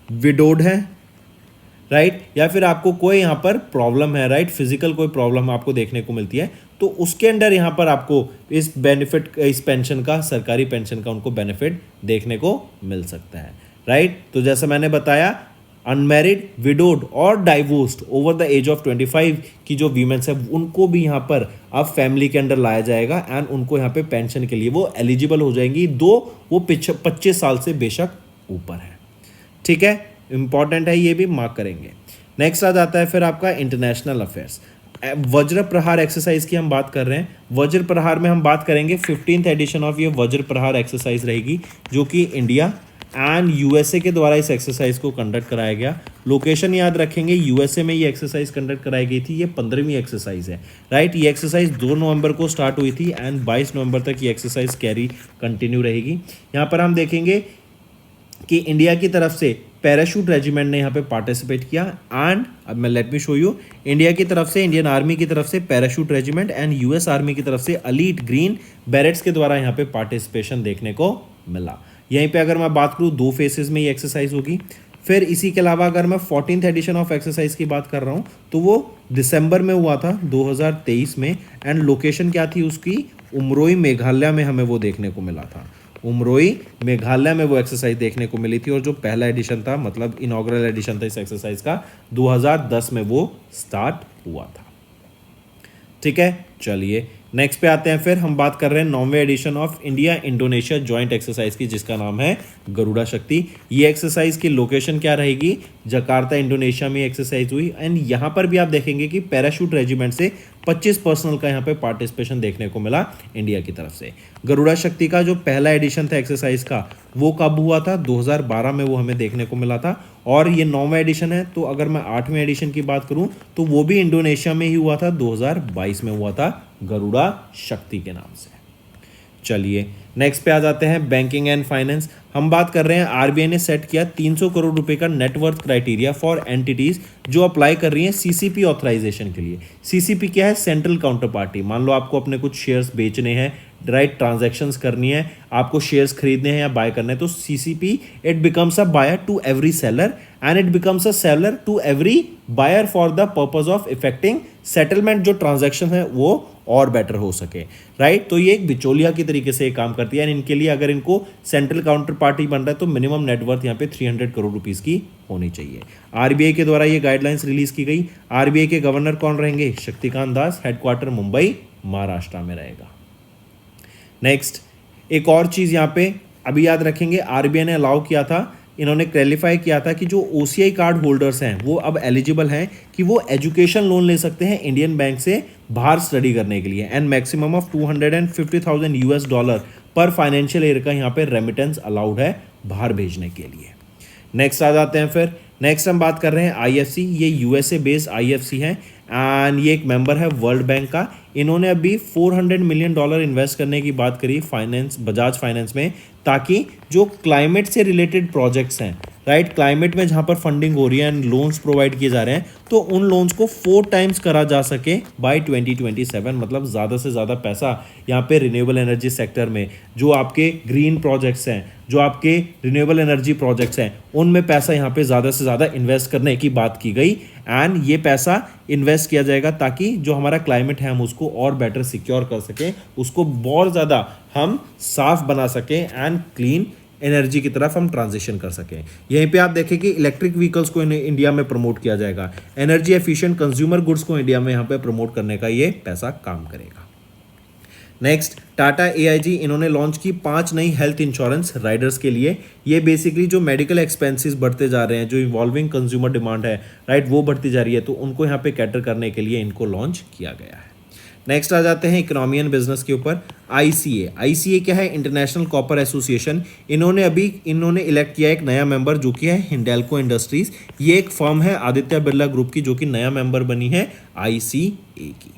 विडोड हैं, राइट, या फिर आपको कोई यहाँ पर प्रॉब्लम है, राइट, फिजिकल कोई प्रॉब्लम आपको देखने को मिलती है, तो उसके अंडर यहाँ पर आपको इस बेनिफिट, इस पेंशन का, सरकारी पेंशन का उनको बेनिफिट देखने को मिल सकता है, राइट। तो जैसा मैंने बताया, अनमैरिड, विडोड और divorced over the age of 25 की जो वीमेंस है उनको भी यहाँ पर अब फैमिली के अंडर लाया जाएगा एंड उनको यहाँ पे पेंशन के लिए वो एलिजिबल हो जाएंगी, दो वो 25 साल से बेशक ऊपर है। ठीक है, इंपॉर्टेंट है, ये भी मार्क करेंगे। नेक्स्ट आ जाता है फिर आपका इंटरनेशनल अफेयर्स। वज्र प्रहार एक्सरसाइज की हम बात कर रहे हैं। वज्र प्रहार में हम बात करेंगे 15th एडिशन ऑफ ये वज्र प्रहार एक्सरसाइज रहेगी, जो कि इंडिया एंड USA के द्वारा इस एक्सरसाइज को कंडक्ट कराया गया। लोकेशन याद रखेंगे, USA में ये एक्सरसाइज कंडक्ट कराई गई थी। ये 15वीं एक्सरसाइज है, राइट। ये एक्सरसाइज 2 नवंबर को स्टार्ट हुई थी एंड 22 नवंबर तक ये एक्सरसाइज कंटिन्यू रहेगी। यहाँ पर हम देखेंगे कि इंडिया की तरफ से पैराशूट रेजिमेंट ने यहाँ पे पार्टिसिपेट किया एंड अब मैं let me show you, India की तरफ से, इंडियन आर्मी की तरफ से parachute regiment and US army की तरफ से एलीट ग्रीन बैरेट्स के द्वारा यहाँ पे पार्टिसिपेशन देखने को मिला। यहीं पे अगर मैं बात करूँ 2 फेसेस में ये एक्सरसाइज होगी। फिर इसी के अलावा अगर मैं 14th एडिशन ऑफ एक्सरसाइज की बात कर रहा हूँ तो वो दिसंबर में हुआ था 2023 में एंड लोकेशन क्या थी उसकी? उमरोई मेघालय में हमें वो देखने को मिला था। उमरोई मेघालय में वो एक्सरसाइज देखने को मिली थी और जो पहला एडिशन था, मतलब इनॉग्रल एडिशन था इस एक्सरसाइज का, 2010 में वो स्टार्ट हुआ था। ठीक है, चलिए नेक्स्ट पे आते हैं। फिर हम बात कर रहे हैं 9वें edition of India Indonesia joint exercise की, जिसका नाम है गरुड़ा शक्ति। ये एक्सरसाइज की लोकेशन क्या रहेगी? जकार्ता इंडोनेशिया में एक्सरसाइज हुई एंड यहाँ पर भी आप देखेंगे कि पैराशूट रेजिमेंट से 25 पर्सनल का यहाँ पे पार्टिसिपेशन देखने को मिला इंडिया की तरफ से। गरुड़ा शक्ति का जो पहला एडिशन था एक्सरसाइज का, वो कब हुआ था? 2012 में वो हमें देखने को मिला था। और ये 9वां एडिशन है, तो अगर मैं 8वें एडिशन की बात करूं तो वो भी इंडोनेशिया में ही हुआ था, 2022 में हुआ था, गरुड़ा शक्ति के नाम से। चलिए नेक्स्ट पे आ जाते हैं बैंकिंग एंड फाइनेंस। हम बात कर रहे हैं RBI ने सेट किया 300 करोड़ रुपए का नेटवर्थ क्राइटेरिया फॉर एंटिटीज जो अप्लाई कर रही हैं CCP ऑथराइजेशन के लिए। CCP क्या है? Central counter party. मान लो आपको अपने कुछ शेयर्स बेचने हैं, राइट, ट्रांजैक्शंस करनी है, आपको शेयर्स खरीदने हैं या बाय करने हैं, तो CCP it becomes a buyer to every seller and it becomes a seller to every buyer for the purpose of effecting settlement, जो ट्रांजैक्शन है वो और बेटर हो सके, राइट। तो ये एक बिचौलिया की तरीके से काम करती है। इनके लिए अगर इनको सेंट्रल काउंटर पार्टी बन रहा है तो मिनिमम नेटवर्थ यहाँ पे 300 करोड़ रुपीस की होनी चाहिए। RBI के द्वारा ये गाइडलाइंस रिलीज की गई। RBI के गवर्नर कौन रहेंगे? शक्तिकांत दास। हेडक्वार्टर मुंबई, महाराष्ट्र में रहेगा। नेक्स्ट, एक और चीज़ यहाँ पे अभी याद रखेंगे, आरबीआई ने अलाउ किया था, इन्होंने क्लैरिफाई किया था कि जो ओसीआई कार्ड होल्डर्स हैं वो अब एलिजिबल हैं कि वो एजुकेशन लोन ले सकते हैं इंडियन बैंक से बाहर स्टडी करने के लिए, एंड मैक्सिमम ऑफ $250,000 पर फाइनेंशियल ईयर का यहाँ पे रेमिटेंस अलाउड है बाहर भेजने के लिए। नेक्स्ट आ जाते हैं फिर, नेक्स्ट हम बात कर रहे हैं आईएफसी। ये यूएसए बेस्ड आईएफसी है एंड ये एक मेंबर है वर्ल्ड बैंक का। इन्होंने अभी $400 मिलियन इन्वेस्ट करने की बात करी फाइनेंस, बजाज फाइनेंस में, ताकि जो क्लाइमेट से रिलेटेड प्रोजेक्ट्स हैं, राइट, क्लाइमेट में जहाँ पर फंडिंग हो रही है एंड लोन्स प्रोवाइड किए जा रहे हैं, तो उन लोन्स को 4 टाइम्स करा जा सके बाय 2027। मतलब ज़्यादा से ज़्यादा पैसा यहाँ पे रिन्यूएबल एनर्जी सेक्टर में, जो आपके ग्रीन प्रोजेक्ट्स हैं, जो आपके रिन्यूएबल एनर्जी प्रोजेक्ट्स हैं, उनमें पैसा यहाँ पे ज़्यादा से ज़्यादा इन्वेस्ट करने की बात की गई। एंड ये पैसा इन्वेस्ट किया जाएगा ताकि जो हमारा क्लाइमेट है हम उसको और बेटर सिक्योर कर सकें, उसको बहुत ज़्यादा हम साफ बना सकें एंड क्लीन एनर्जी की तरफ हम ट्रांजिशन कर सकें। यहीं पे आप देखें कि इलेक्ट्रिक व्हीकल्स को इंडिया में प्रमोट किया जाएगा, एनर्जी एफिशिएंट कंज्यूमर गुड्स को इंडिया में यहाँ पे प्रमोट करने का ये पैसा काम करेगा। नेक्स्ट, टाटा एआईजी, इन्होंने लॉन्च की 5 नई हेल्थ इंश्योरेंस राइडर्स के लिए। ये बेसिकली जो मेडिकल एक्सपेंसेस बढ़ते जा रहे हैं, जो इवॉल्विंग कंज्यूमर डिमांड है, राइट, वो बढ़ती जा रही है, तो उनको यहाँ पे कैटर करने के लिए इनको लॉन्च किया गया है। नेक्स्ट आ जाते हैं इकोनॉमी एंड बिजनेस के ऊपर। आईसीए क्या है? International copper association. इन्होंने इलेक्ट किया एक नया मेंबर जो कि है हिंडाल्को इंडस्ट्रीज। ये एक फर्म है आदित्य बिरला ग्रुप की जो कि नया मेंबर बनी है आईसीए की।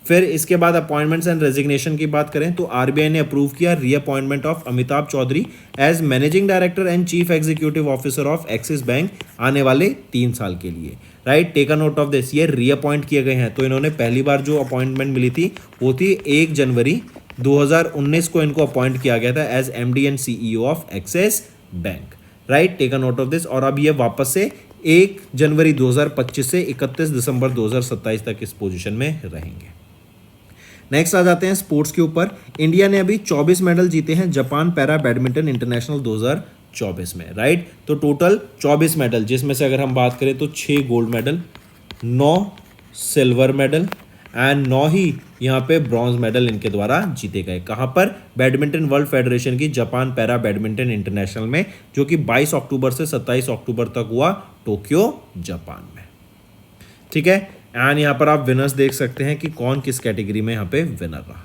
फिर इसके बाद अपॉइंटमेंट्स एंड रेजिग्नेशन की बात करें तो आरबीआई ने अप्रूव किया reappointment of Amitabh Chaudhary as managing director and chief executive officer of Axis bank आने वाले 3 साल के लिए, right. Take a note of this, ये रीअपॉइंट किए गए हैं। तो इन्होंने पहली बार जो अपॉइंटमेंट मिली थी वो थी 1 जनवरी 2019 को इनको अपॉइंट किया गया था as MD and CEO of Axis bank, right. Take a note of this. और अब ये वापस से 1 जनवरी 2025 से 31 दिसंबर 2027 तक इस पोजीशन में रहेंगे। नेक्स्ट आ जाते हैं स्पोर्ट्स के ऊपर। इंडिया ने अभी 24 मेडल जीते हैं जापान पैरा बैडमिंटन इंटरनेशनल 2024 में, राइट। तो टोटल 24 मेडल, जिसमें से अगर हम बात करें तो 6 gold medal, 9 silver medal and 9 ही यहाँ पे ब्रॉन्ज मेडल इनके द्वारा जीते गए। कहाँ पर? बैडमिंटन वर्ल्ड फेडरेशन की जापान पैरा बैडमिंटन इंटरनेशनल में, जो कि 22 अक्टूबर से 27 अक्टूबर तक हुआ टोक्यो जापान में, ठीक है। एंड यहाँ पर आप विनर्स देख सकते हैं कि कौन किस कैटेगरी में यहाँ पे विनर रहा।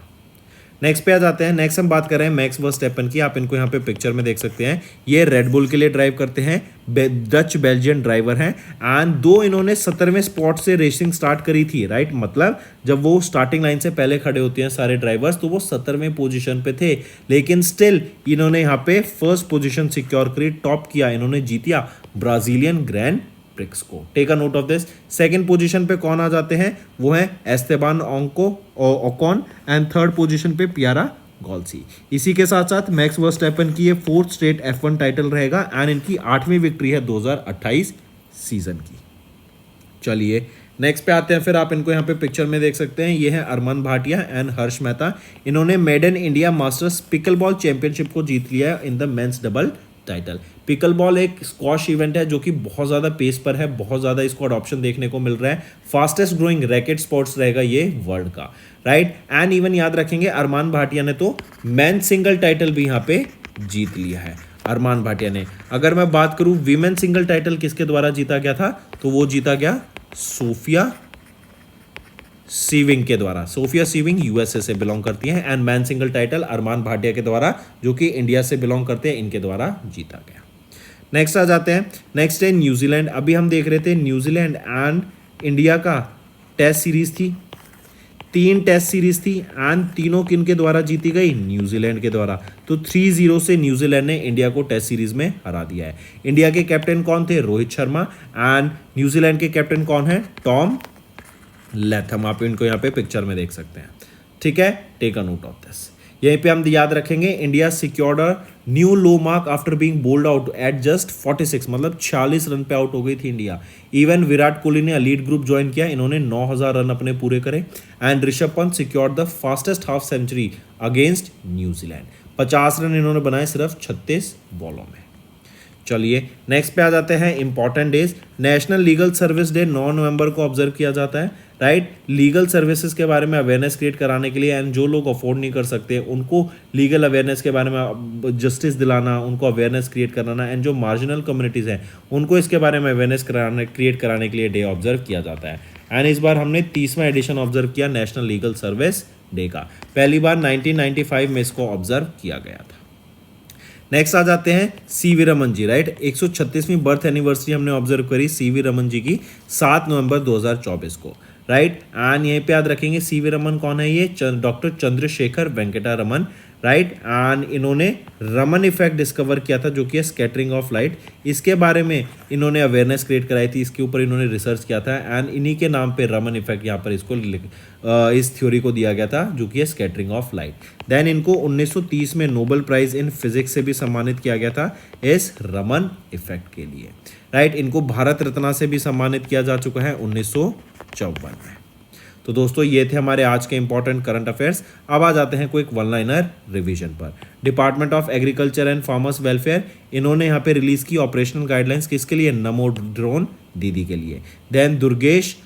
नेक्स्ट पे आ जाते हैं। नेक्स्ट हम बात कर रहे हैं मैक्स वर्स्टैपेन की। आप इनको यहाँ पे पिक्चर में देख सकते हैं। ये रेड बुल के लिए ड्राइव करते हैं, डच बेल्जियन ड्राइवर हैं एंड दो इन्होंने 17वें स्पॉट से रेसिंग स्टार्ट करी थी, राइट। मतलब जब वो स्टार्टिंग लाइन से पहले खड़े होते हैं सारे ड्राइवर्स, तो वो 17वें पोजीशन पे थे, लेकिन स्टिल इन्होंने यहाँ पे फर्स्ट पोजीशन सिक्योर करी, टॉप किया, इन्होंने जीतिया ब्राजीलियन ग्रैंड प्रिक्स को। Take a note of this. Second position पे कौन आ जाते हैं? वो है Esteban Ocon and third position पे पियारा गॉल्सी। इसी के साथ साथ मैक्स वर्स्टैपेन की ये 4th स्ट्रेट F1 टाइटल रहेगा एंड इनकी 8वीं विक्ट्री है 2028 सीजन की। चलिए नेक्स्ट पे आते हैं। फिर आप इनको यहाँ पे पिक्चर में देख सकते हैं। ये है अरमान भाटिया एंड हर्ष मेहता। इन्होंने maiden India masters pickleball championship को जीत लिया है in the men's double title. Pickleball एक स्क्वॉश इवेंट है जो कि बहुत ज़्यादा पेस पर है, बहुत ज़्यादा इसको अडॉप्शन देखने को मिल रहा है। फास्टेस्ट ग्रोइंग रैकेट स्पोर्ट्स रहेगा ये वर्ल्ड का, राइट। एंड इवन याद रखेंगे अरमान भाटिया ने तो मैन सिंगल टाइटल भी यहाँ पे जीत लिया है। अरमान भाटिया ने, अगर मैं बात करूँ वीमेन सिंगल टाइटल किसके द्वारा जीता गया था, तो वो जीता गया सोफिया सीविंग के द्वारा। सोफिया सीविंग यूएसए से बिलोंग करती हैं एंड मैन सिंगल टाइटल अरमान भाटिया के द्वारा, जो कि इंडिया से बिलोंग करते हैं, इनके द्वारा जीता गया। नेक्स्ट आ जाते हैं। नेक्स्ट है न्यूजीलैंड। अभी हम देख रहे थे न्यूजीलैंड एंड इंडिया का टेस्ट सीरीज थी, 3 टेस्ट सीरीज थी एंड तीनों किनके द्वारा जीती गई? न्यूजीलैंड के द्वारा। तो 3-0 से न्यूजीलैंड ने इंडिया को टेस्ट सीरीज में हरा दिया है। इंडिया के कैप्टन कौन थे? रोहित शर्मा एंड न्यूजीलैंड के कैप्टन कौन है? Tom Latham. आप इनको यहाँ पे पिक्चर में देख सकते हैं, ठीक है। Take a note of this. यहीं पे हम याद रखेंगे India secured a new low mark after being bowled out at just 46, मतलब 46 रन पे आउट हो गई थी इंडिया। इवन विराट कोहली ने लीड ग्रुप ज्वाइन किया, इन्होंने 9000 रन अपने पूरे करे and Rishabh Pant secured the fastest half century against New Zealand. 50 run इन्होंने बनाए सिर्फ 36 बॉलों में। चलिए नेक्स्ट पे आ जाते हैं important days. National legal service day 9 November को ऑब्जर्व किया जाता है, राइट। लीगल सर्विसेज के बारे में अवेयरनेस क्रिएट कराने के लिए, एंड जो लोग अफोर्ड नहीं कर सकते उनको लीगल अवेयरनेस के बारे में जस्टिस दिलाना, उनको अवेयरनेस क्रिएट कराना, एंड जो मार्जिनल कम्युनिटीज़ हैं उनको इसके बारे में अवेयरनेस क्रिएट कराने के लिए डे ऑब्जर्व किया जाता है। एंड इस बार हमने 30वां एडिशन ऑब्जर्व किया नेशनल लीगल सर्विस डे का। पहली बार 1995 में इसको ऑब्जर्व किया गया था। नेक्स्ट आ जाते हैं CV Raman ji, right. 136वीं birth anniversary हमने ऑब्जर्व करी सीवी रमन जी की 7 नवंबर 2024 को, राइट। एंड यहीं पे याद रखेंगे सीवी रमन कौन है, ये doctor Chandrashekhar Venkata Raman, right. And इन्होंने रमन इफेक्ट डिस्कवर किया था जो कि है स्कैटरिंग ऑफ लाइट। इसके बारे में इन्होंने अवेयरनेस क्रिएट कराई थी, इसके ऊपर इन्होंने रिसर्च किया था, एंड इन्हीं के नाम पे रमन इफेक्ट यहाँ पर इसको इस थ्योरी को दिया गया था जो कि है स्कैटरिंग ऑफ लाइट। देन इनको 1930 में नोबेल प्राइज इन फिजिक्स से भी सम्मानित किया गया था इस रमन इफेक्ट के लिए, राइट। इनको भारत रत्न से भी सम्मानित किया जा चुका है 1954 में। तो दोस्तों ये थे हमारे आज के इंपॉर्टेंट करंट अफेयर्स। अब आ जाते हैं क्विक वन लाइनर रिवीजन पर। Department of agriculture and farmers welfare, इन्होंने यहाँ पे रिलीज की ऑपरेशनल गाइडलाइंस किसके लिए, नमो ड्रोन दीदी के लिए। Then Durgesh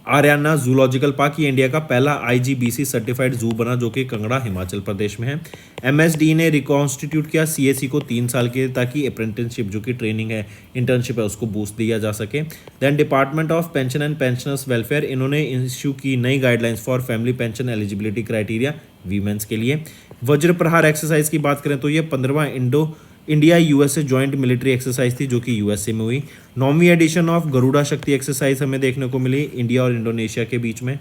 Aranya zoological park, ये इंडिया का पहला IGBC सर्टिफाइड जू बना जो कि कंगड़ा हिमाचल प्रदेश में है। MSD ने रिकॉन्स्टिट्यूट किया CSE को 3 साल के, ताकि अप्रेंटिसशिप जो कि ट्रेनिंग है, इंटर्नशिप है, उसको बूस्ट दिया जा सके। Then department of pension and pensioners welfare, इन्होंने इश्यू की नई guidelines for family pension eligibility criteria women's के लिए। वज्र प्रहार एक्सरसाइज की बात करें तो ये 15वां India USA joint military exercise थी जो कि USA में हुई। 9वीं एडिशन ऑफ गरुड़ा शक्ति एक्सरसाइज हमें देखने को मिली इंडिया और इंडोनेशिया के बीच में।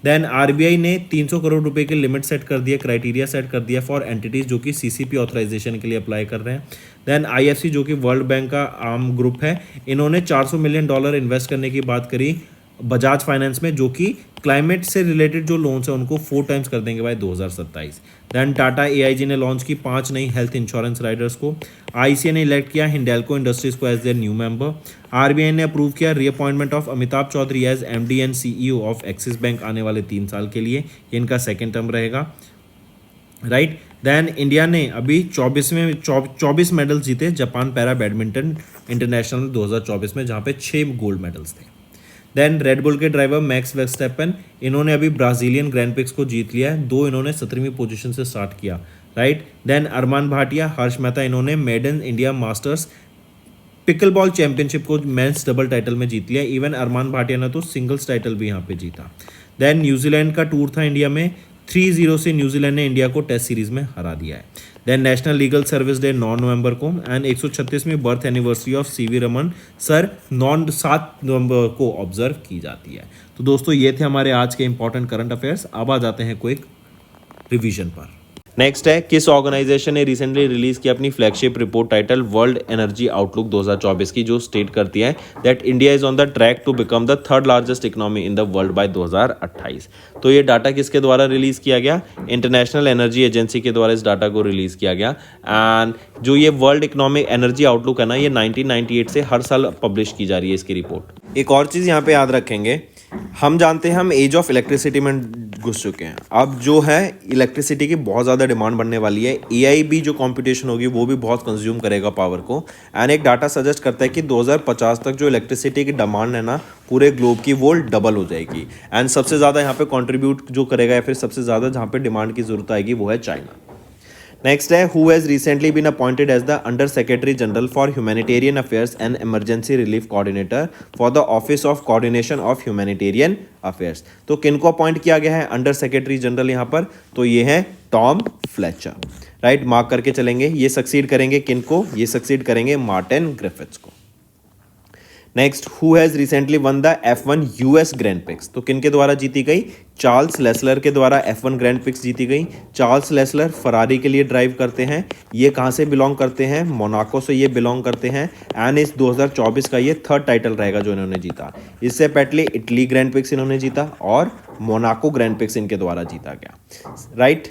देन RBI ने 300 करोड़ रुपए के लिमिट सेट कर दिया, क्राइटेरिया सेट कर दिया फॉर एंटिटीज जो कि CCP ऑथराइजेशन के लिए अप्लाई कर रहे हैं। देन IFC जो कि वर्ल्ड बैंक का आर्म ग्रुप है, इन्होंने $400 मिलियन इन्वेस्ट करने की बात करी बजाज फाइनेंस में, जो कि क्लाइमेट से रिलेटेड जो लोन्स हैं उनको 4 टाइम्स कर देंगे बाय 2027। देन टाटा AIG ने लॉन्च की 5 नई हेल्थ इंश्योरेंस राइडर्स को। ICA ने इलेक्ट किया हिंडेल्को इंडस्ट्रीज को as their new member. RBI ने अप्रूव किया reappointment of Amitabh Chaudhary as MD and CEO of Axis bank आने वाले 3 साल के लिए, ये इनका सेकेंड टर्म रहेगा, राइट। देन इंडिया ने अभी 24 मेडल्स जीते जापान पैरा बैडमिंटन इंटरनेशनल 2024 में, जहाँ पे 6 गोल्ड मेडल्स थे। देन रेडबुल के ड्राइवर मैक्स वेस्टैपन, इन्होंने अभी ब्राजीलियन ग्रैंड प्रिक्स को जीत लिया है, 2 इन्होंने 17वीं पोजीशन से स्टार्ट किया, राइट। देन अरमान भाटिया, हर्ष मेहता, इन्होंने maiden India masters pickleball championship को मेंस डबल टाइटल में जीत लिया। इवन अरमान भाटिया ने तो सिंगल्स टाइटल भी यहाँ पे जीता। देन न्यूजीलैंड का टूर था इंडिया में, 3-0 से न्यूजीलैंड ने इंडिया को टेस्ट सीरीज में हरा दिया है। Then national legal service day 9 November को, एंड 136वीं birth anniversary of CV Raman sir 7 November को ऑब्जर्व की जाती है। तो दोस्तों ये थे हमारे आज के इंपॉर्टेंट करंट अफेयर्स। अब आ जाते हैं क्विक रिवीजन पर। नेक्स्ट है, किस ऑर्गेनाइजेशन ने रिसेंटली रिलीज की अपनी flagship report title world energy outlook 2024 की, जो स्टेट करती है that India is on the track to become the 3rd largest economy in the world by 2028। तो ये डाटा किसके द्वारा रिलीज किया गया, इंटरनेशनल एनर्जी एजेंसी के द्वारा इस डाटा को रिलीज किया गया। एंड जो ये वर्ल्ड इकोनॉमिक एनर्जी आउटलुक है ना, ये 1998 से हर साल पब्लिश की जा रही है इसकी रिपोर्ट। एक और चीज़ यहाँ पे याद रखेंगे, हम जानते हैं हम एज ऑफ इलेक्ट्रिसिटी में घुस चुके हैं। अब जो है इलेक्ट्रिसिटी की बहुत ज़्यादा डिमांड बढ़ने वाली है। AI भी जो कंपटीशन होगी वो भी बहुत कंज्यूम करेगा पावर को। एंड एक डाटा सजेस्ट करता है कि 2050 तक जो इलेक्ट्रिसिटी की डिमांड है ना पूरे ग्लोब की, वो डबल हो जाएगी। एंड सबसे ज़्यादा यहाँ पे कंट्रीब्यूट जो करेगा या फिर सबसे ज़्यादा जहाँ पे डिमांड की ज़रूरत आएगी वो है चाइना। नेक्स्ट है, who has recently been appointed as the under secretary general for humanitarian affairs and emergency relief coordinator for the office of coordination of humanitarian affairs. तो किनको अपॉइंट किया गया है अंडर सेक्रेटरी जनरल यहाँ पर, तो ये है टॉम फ्लेचर, राइट। मार्क करके चलेंगे, ये सक्सीड करेंगे किनको, ये सक्सीड करेंगे मार्टिन ग्रिफिथ्स को। Next, who has recently one the F1 US grand prix, तो किन के द्वारा जीती गई, चार्ल्स लेसलर के द्वारा F1 ग्रैंड प्रिक्स जीती गई। चार्ल्स लेसलर फरारी के लिए ड्राइव करते हैं, ये कहाँ से बिलोंग करते हैं, मोनाको से ये बिलोंग करते हैं। एंड इस 2024 का ये 3rd टाइटल रहेगा जो इन्होंने जीता। इससे पहले इटली ग्रैंड प्रिक्स इन्होंने जीता और मोनाको ग्रैंड प्रिक्स इनके द्वारा जीता गया, राइट।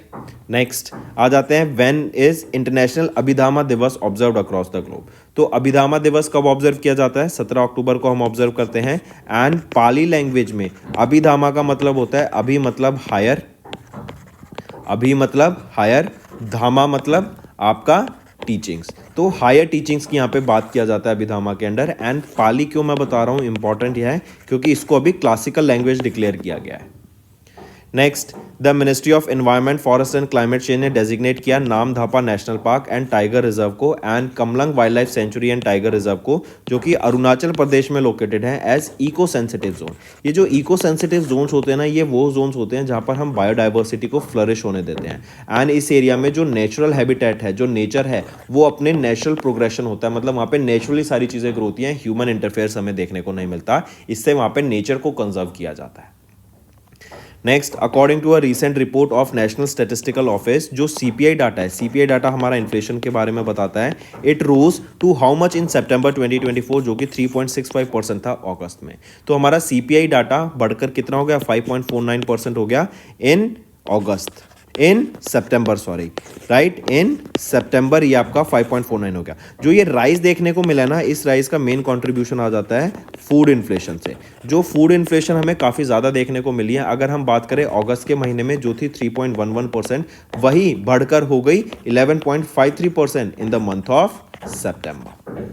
नेक्स्ट आ जाते हैं, व्हेन इज इंटरनेशनल अभिधामा दिवस ऑब्जर्व्ड अक्रॉस द ग्लोब। तो अभिधामा दिवस कब ऑब्जर्व किया जाता है, 17 अक्टूबर को हम ऑब्जर्व करते हैं। एंड पाली लैंग्वेज में अभिधामा का मतलब होता है अभी मतलब हायर, अभी मतलब हायर, धामा मतलब आपका टीचिंग्स। तो हायर टीचिंग्स की यहाँ पे बात किया जाता है अभिधामा के अंडर। एंड पाली क्यों मैं बता रहा हूँ इंपॉर्टेंट यह है क्योंकि इसको अभी क्लासिकल लैंग्वेज डिक्लेयर किया गया है। Next, the ministry of environment forest and climate change ने डेजिग्नेट किया Namdapha national park and tiger reserve को and Kamlang wild life sanctuary and tiger reserve को, जो कि अरुणाचल प्रदेश में लोकेटेड है, एज इको सेंसिटिव जोन। ये जो इको सेंसिटिव जोन्स होते हैं ना, ये वो जोन्स होते हैं जहाँ पर हम बायोडाइवर्सिटी को फ्लरिश होने देते हैं। एंड इस एरिया में जो नेचुरल हैबिटेट है, जो नेचर है, वो अपने नेचुरल प्रोग्रेशन होता है, मतलब वहाँ पे नेचुरली सारी चीज़ें ग्रो होती हैं, ह्यूमन इंटरफेयर्स हमें देखने को नहीं मिलता, इससे वहाँ पे नेचर को कंजर्व किया जाता है। Next, according to a recent report of national statistical office, जो सीपीआई डाटा है, सीपीआई डाटा हमारा इन्फ्लेशन के बारे में बताता है, it rose to how much in September 2024, जो कि 3.65% था अगस्त में। तो हमारा सीपीआई डाटा बढ़कर कितना हो गया, 5.49% हो गया इन अगस्त, इन सितंबर, सॉरी, राइट, इन सितंबर ये आपका 5.49 हो गया। जो ये राइज देखने को मिला ना, इस राइज का मेन कंट्रीब्यूशन आ जाता है फूड इन्फ्लेशन से। जो फूड इन्फ्लेशन हमें काफ़ी ज़्यादा देखने को मिली है, अगर हम बात करें अगस्त के महीने में जो थी 3.11%, वही बढ़कर हो गई 11.53% in the month of September.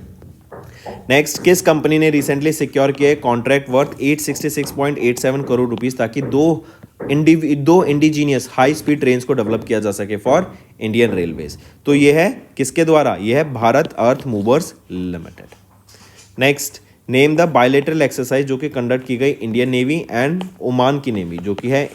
Next, किस कंपनी ने रिसेंटली सिक्योर किया कॉन्ट्रैक्ट वर्थ 866.87 करोड़ रुपीस ताकि दो इंडिजीनियस हाई स्पीड ट्रेन्स को डेवलप किया जा सके फॉर इंडियन रेलवेज। तो ये है किसके द्वारा, ये है Bharat earth movers limited. Next, name the bilateral exercise जो कि कंडक्ट की गई इंडियन नेवी एंड ओमान की नेवी, जो कि है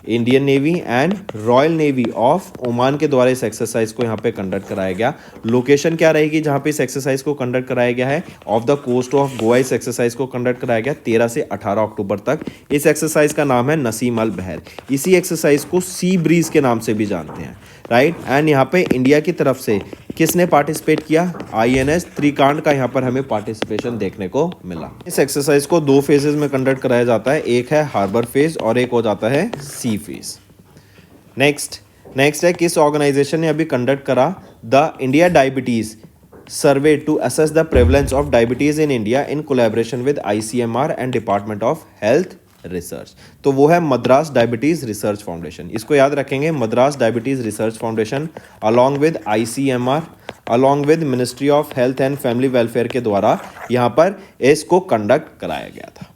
Indian navy and royal navy of Oman के द्वारा इस एक्सरसाइज को यहाँ पे कंडक्ट कराया गया। लोकेशन क्या रहेगी जहाँ पे इस एक्सरसाइज को कंडक्ट कराया गया है, off the coast of Goa इस एक्सरसाइज को कंडक्ट कराया गया 13 से 18 अक्टूबर तक। इस एक्सरसाइज का नाम है नसीम अल बहर। इसी एक्सरसाइज को सी ब्रीज के नाम से भी जानते हैं, राइट। एंड यहाँ पे इंडिया की तरफ से किसने पार्टिसिपेट किया, आईएनएस त्रिकांड का यहाँ पर हमें पार्टिसिपेशन देखने को मिला। इस एक्सरसाइज को 2 फेजेस में कंडक्ट कराया जाता है, एक है हार्बर फेज और एक हो जाता है सी फेज। नेक्स्ट है किस ऑर्गेनाइजेशन ने अभी कंडक्ट करा the India diabetes survey to assess the prevalence of diabetes in India in collaboration with ICMR and department of health research. तो वो है मद्रास डायबिटीज रिसर्च फाउंडेशन। इसको याद रखेंगे, Madras diabetes research foundation along with ICMR along with ministry of health and family welfare के द्वारा यहाँ पर इसको कंडक्ट कराया गया था।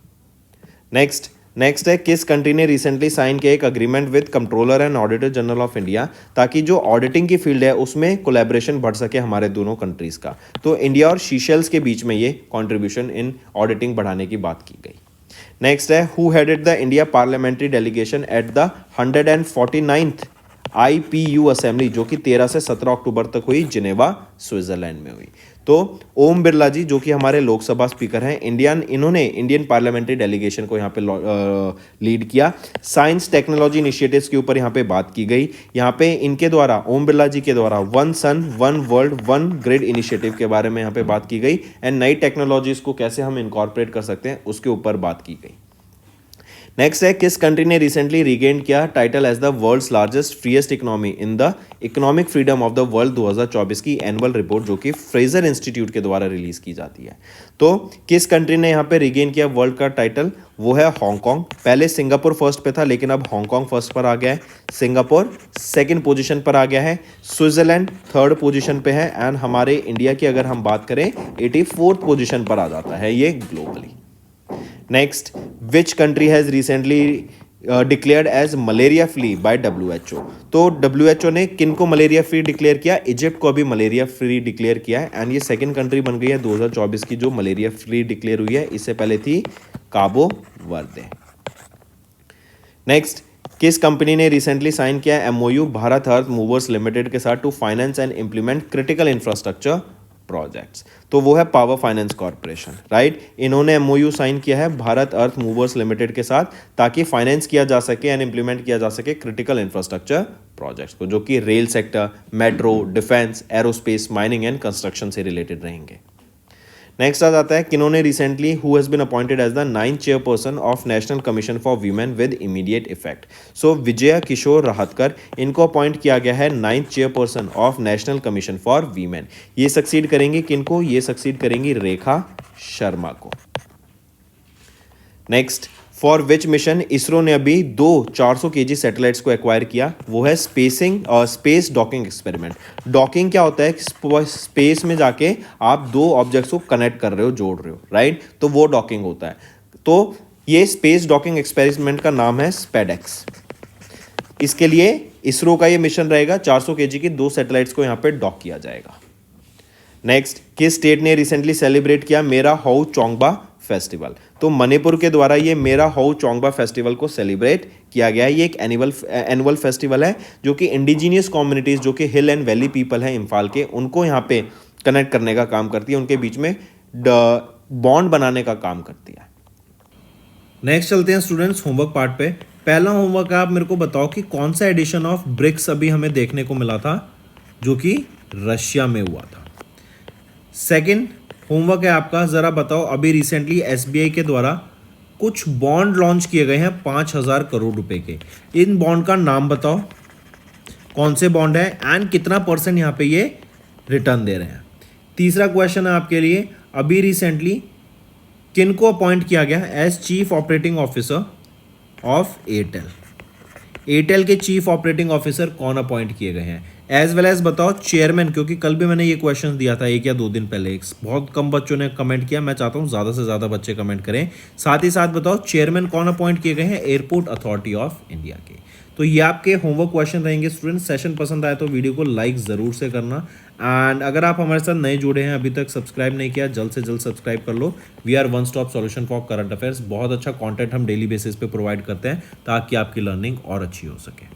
नेक्स्ट है किस कंट्री ने रिसेंटली साइन किया एक agreement with controller and auditor general of India ताकि जो ऑडिटिंग की फील्ड है उसमें कोलैबोरेशन बढ़ सके हमारे दोनों कंट्रीज का। तो इंडिया और सीशेल्स के बीच में ये कॉन्ट्रीब्यूशन इन ऑडिटिंग बढ़ाने की बात की गई। नेक्स्ट है who headed the India parliamentary delegation at the 149th IPU assembly, जो कि 13 से 17 अक्टूबर तक हुई, जिनेवा स्विट्जरलैंड में हुई। तो ओम बिरला जी जो कि हमारे लोकसभा स्पीकर हैं, इन्होंने इंडियन पार्लियामेंट्री डेलीगेशन को यहाँ पे लीड किया। साइंस टेक्नोलॉजी इनिशिएटिव्स के ऊपर यहाँ पे बात की गई। यहाँ पे इनके द्वारा, ओम बिरला जी के द्वारा, one sun one world one grid initiative के बारे में यहाँ पे बात की गई एंड नई टेक्नोलॉजीज को कैसे हम इनकॉर्पोरेट कर सकते हैं उसके ऊपर बात की गई। नेक्स्ट है किस कंट्री ने रिसेंटली रिगेन किया title as the world's largest freest economy in the economic freedom of the world 2024 की एनुअल रिपोर्ट, जो कि फ्रेजर इंस्टीट्यूट के द्वारा रिलीज की जाती है। तो किस कंट्री ने यहाँ पे रिगेन किया वर्ल्ड का टाइटल, वो है हांगकांग। पहले सिंगापुर फर्स्ट पे था लेकिन अब हांगकांग फर्स्ट पर आ गया है, सिंगापुर सेकंड पोजीशन पर आ गया है, स्विट्जरलैंड थर्ड पोजीशन पे है एंड हमारे इंडिया की अगर हम बात करें 84th पोजीशन पर आ जाता है ये globally. Next, which country has recently declared as malaria free by WHO। तो WHO ने किन को मलेरिया फ्री डिक्लेयर किया, इजिप्ट को अभी मलेरिया फ्री डिक्लेयर किया है एंड ये सेकंड कंट्री बन गई है 2024 की जो मलेरिया फ्री डिक्लेयर हुई है। इससे पहले थी काबो वर्दे। नेक्स्ट, किस कंपनी ने रिसेंटली साइन किया MOU Bharat earth movers limited के साथ to finance and implement critical infrastructure projects. तो वो है पावर फाइनेंस कॉर्पोरेशन, राइट। इन्होंने MOU साइन किया है भारत अर्थ मूवर्स लिमिटेड के साथ ताकि फाइनेंस किया जा सके एंड इम्प्लीमेंट किया जा सके क्रिटिकल इंफ्रास्ट्रक्चर प्रोजेक्ट्स को, जो कि rail sector, metro, defence, aerospace, mining and construction से रिलेटेड रहेंगे। नेक्स्ट आ जाता है किन्होंने recently who has been appointed as the 9th chairperson of national commission for women with immediate effect. So Vijaya Kishore Rahatkar, इनको अपॉइंट किया गया है 9th chairperson of national commission for women. ये सक्सीड करेंगी किनको, ये सक्सीड करेंगी रेखा शर्मा को। Next, for which mission ISRO ने अभी 2 400 kg सैटेलाइट्स को एक्वायर किया, वो है स्पेस डॉकिंग एक्सपेरिमेंट। डॉकिंग क्या होता है? स्पेस में जाके आप 2 ऑब्जेक्ट्स को कनेक्ट कर रहे हो, जोड़ रहे हो, राइट? तो वो डॉकिंग होता है। तो ये स्पेस डॉकिंग एक्सपेरिमेंट का नाम है स्पेडेक्स। इसके लिए इसरो का ये मिशन रहेगा, 400 kg की 2 सैटेलाइट्स को यहाँ पे डॉक किया जाएगा। नेक्स्ट, किस स्टेट ने रिसेंटली सेलिब्रेट किया मेरा हाउ चोंगबा फेस्टिवल? तो मणिपुर के द्वारा ये मेरा हाउ चोंगबा फेस्टिवल को सेलिब्रेट किया गया है। ये एक एनुअल फेस्टिवल है जो कि इंडिजीनियस कम्युनिटीज, जो कि हिल एंड वैली पीपल हैं इम्फाल के, उनको यहाँ पे कनेक्ट करने का काम करती है, उनके बीच में बॉन्ड बनाने का काम करती है। नेक्स्ट चलते हैं स्टूडेंट्स होमवर्क पार्ट पे। पहला होमवर्क आप मेरे को बताओ कि कौन सा एडिशन ऑफ ब्रिक्स अभी हमें देखने को मिला था जो कि रशिया में हुआ था। सेकंड होमवर्क है आपका, जरा बताओ अभी रिसेंटली एसबीआई के द्वारा कुछ बॉन्ड लॉन्च किए गए हैं 5,000 करोड़ रुपए के। इन बॉन्ड का नाम बताओ, कौन से बॉन्ड है एंड कितना % यहाँ पे ये रिटर्न दे रहे हैं। तीसरा क्वेश्चन है आपके लिए, अभी रिसेंटली किन को अपॉइंट किया गया as chief operating officer of Airtel? Airtel के चीफ ऑपरेटिंग ऑफिसर कौन अपॉइंट किए गए हैं? एज वेल एज बताओ चेयरमैन, क्योंकि कल भी मैंने ये क्वेश्चन दिया था 1 या 2 दिन पहले, बहुत कम बच्चों ने कमेंट किया, मैं चाहता हूँ ज़्यादा से ज़्यादा बच्चे कमेंट करें। साथ ही साथ बताओ चेयरमैन कौन अपॉइंट किए गए हैं एयरपोर्ट अथॉरिटी ऑफ इंडिया के। तो ये आपके होमवर्क क्वेश्चन रहेंगे स्टूडेंट्स। सेशन पसंद आए तो वीडियो को लाइक ज़रूर से करना, एंड अगर आप हमारे साथ नए जुड़े हैं, अभी तक सब्सक्राइब नहीं किया, जल्द से जल्द सब्सक्राइब कर लो। We are one stop solution for current affairs. बहुत अच्छा कंटेंट हम डेली बेसिस पे प्रोवाइड करते हैं ताकि आपकी लर्निंग और अच्छी हो सके।